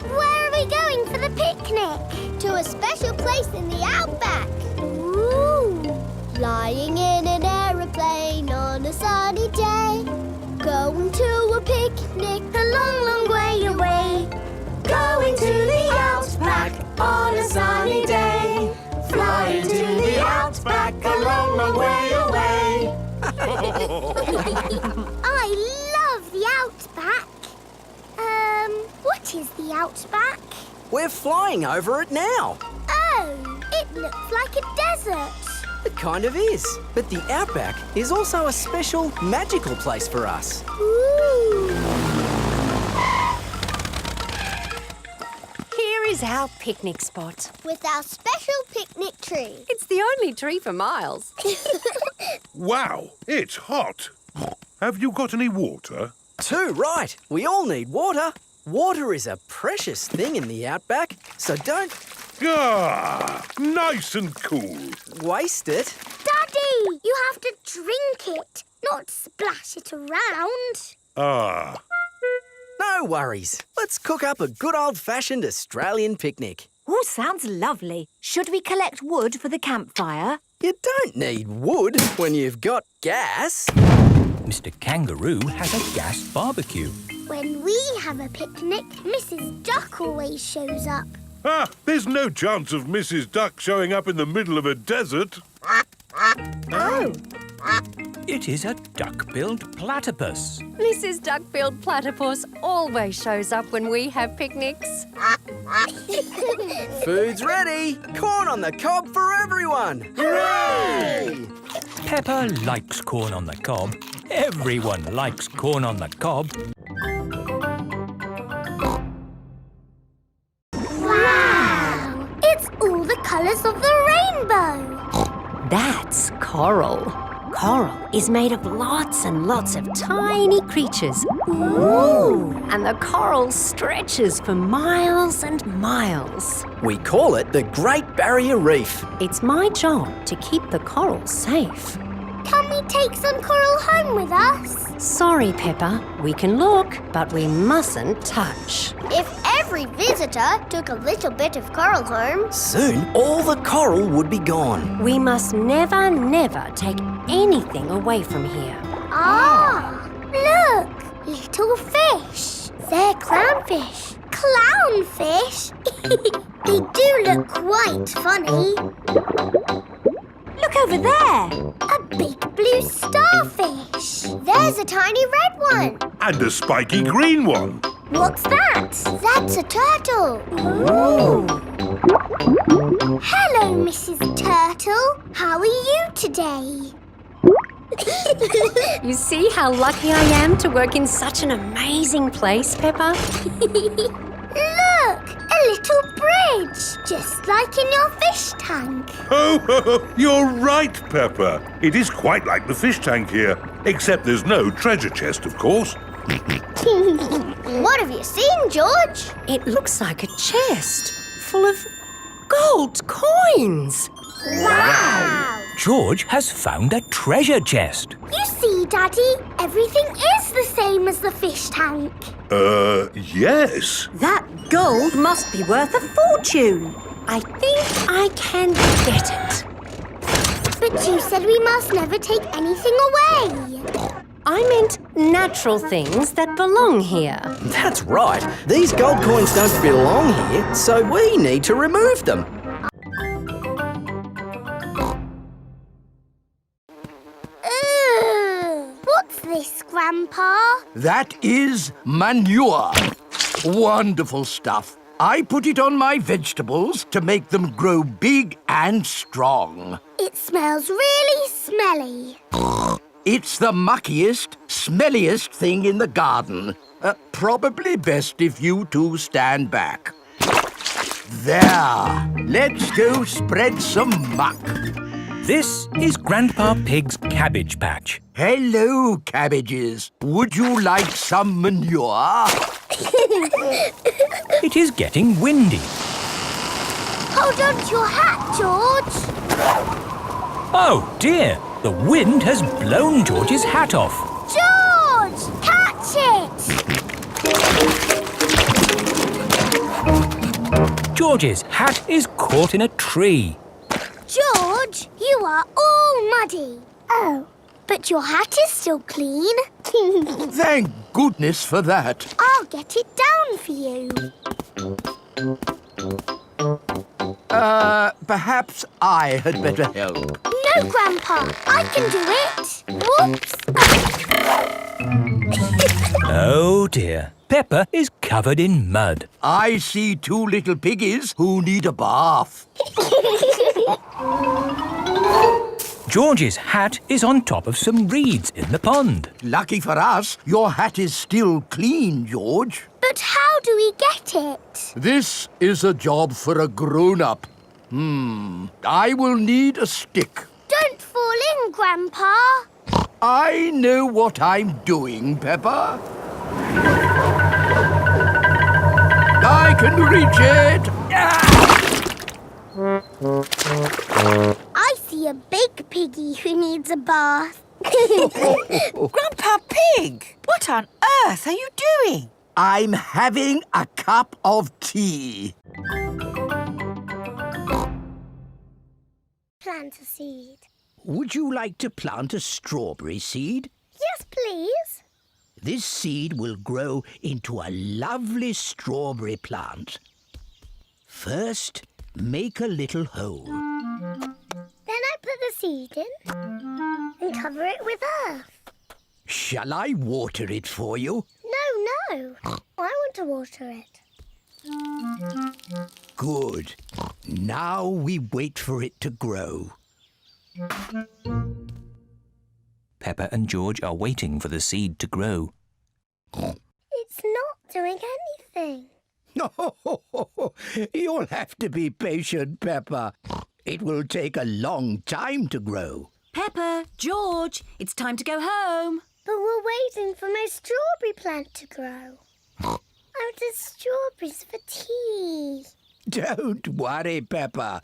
Where are we going for the picnic? to a special place in the outback. Ooh! Flying in an aeroplane on a sunny day. Going to a picnic a long, long way away. Going to the outback on a sunny day. Flying to the outback a long, long way away. I love the outback. What is the outback? We're flying over it now. Oh, it looks like a desert. It kind of is. But the outback is also a special, magical place for us. Ooh. Here is our picnic spot. With our special picnic tree. It's the only tree for miles. Wow, it's hot. Have you got any water? Too right. We all need water. Water is a precious thing in the outback, so don't Ah, nice and cool. waste it. Daddy, you have to drink it, not splash it around. Ah, No worries. Let's cook up a good old-fashioned Australian picnic. Oh, sounds lovely. Should we collect wood for the campfire? You don't need wood when you've got gas. Mr. Kangaroo has a gas barbecue. When we have a picnic, Mrs. Duck always shows up. there's no chance of Mrs. Duck showing up in the middle of a desert. Oh. It is a duck-billed platypus. Mrs. Duck-billed Platypus always shows up when we have picnics. Food's ready. Corn on the cob for everyone. Hooray! Peppa likes corn on the cob. Everyone likes corn on the cob. Wow! It's all the colours of the rainbow. That's coral. Coral is made of lots and lots of tiny creatures. Ooh! And the coral stretches for miles and miles. We call it the Great Barrier Reef. It's my job to keep the coral safe. Can we take some coral home with us? Sorry, Peppa. We can look, but we mustn't touch. If every visitor took a little bit of coral home, Soon, all the coral would be gone. We must never, never take anything away from here. Ah, look, little fish. They're clownfish. Clownfish? They do look quite funny. Look over there. A big blue starfish. There's a tiny red one. And a spiky green one. What's that? That's a turtle. Ooh. Hello, Mrs. Turtle. How are you today? You see how lucky I am to work in such an amazing place, Peppa? Look, a little bridge, just like in your fish tank. Oh, you're right, Peppa. It is quite like the fish tank here, except there's no treasure chest, of course. What have you seen, George? It looks like a chest full of gold coins. Wow! George has found a treasure chest. You see, Daddy, everything is the same as the fish tank. Yes. That gold must be worth a fortune. I think I can get it. But you said we must never take anything away. I meant natural things that belong here. That's right. These gold coins don't belong here, so we need to remove them. What's this, Grandpa? That is manure. Wonderful stuff. I put it on my vegetables to make them grow big and strong. It smells really smelly. It's the muckiest, smelliest thing in the garden. Probably best if you two stand back. There. Let's go spread some muck. This is Grandpa Pig's cabbage patch. Hello, cabbages. Would you like some manure? It is getting windy. Hold on to your hat, George. Oh dear, the wind has blown George's hat off. George, catch it! George's hat is caught in a tree. George, you are all muddy. Oh, but your hat is still clean. Thank goodness for that. I'll get it down for you. Perhaps I had better help. No, Grandpa, I can do it. Whoops. Oh dear, Peppa is covered in mud. I see two little piggies who need a bath. George's hat is on top of some reeds in the pond. Lucky for us, your hat is still clean, George. But how do we get it? This is a job for a grown-up. I will need a stick. Don't fall in, Grandpa. I know what I'm doing, Peppa. I can reach it. I see a big piggy who needs a bath. Grandpa Pig, what on earth are you doing? I'm having a cup of tea. Plant a seed. Would you like to plant a strawberry seed? Yes, please. This seed will grow into a lovely strawberry plant. First, make a little hole. Then I put the seed in and cover it with earth. Shall I water it for you? No. I want to water it. Good. Now we wait for it to grow. Peppa and George are waiting for the seed to grow. It's not doing anything. You'll have to be patient, Peppa. It will take a long time to grow. Peppa, George, it's time to go home. But we're waiting for my strawberry plant to grow. I wanted strawberries for tea. Don't worry, Peppa.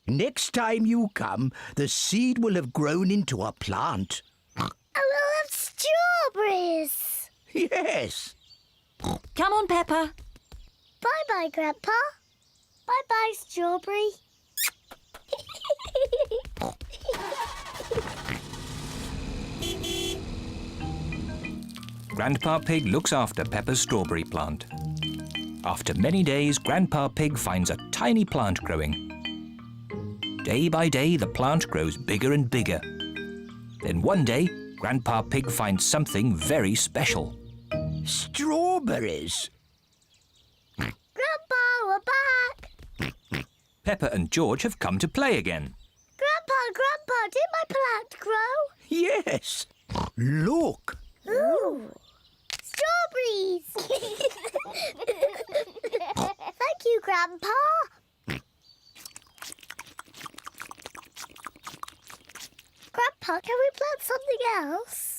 Next time you come, the seed will have grown into a plant. I will have strawberries. Yes. Come on, Peppa. Bye-bye, Grandpa. Bye-bye, strawberry. Grandpa Pig looks after Peppa's strawberry plant. After many days, Grandpa Pig finds a tiny plant growing. Day by day, the plant grows bigger and bigger. Then one day, Grandpa Pig finds something very special. Strawberries. Grandpa, we're back. Peppa and George have come to play again. Grandpa, did my plant grow? Yes. Look. Ooh. Strawberries. Thank you, Grandpa. Grandpa, can we plant something else?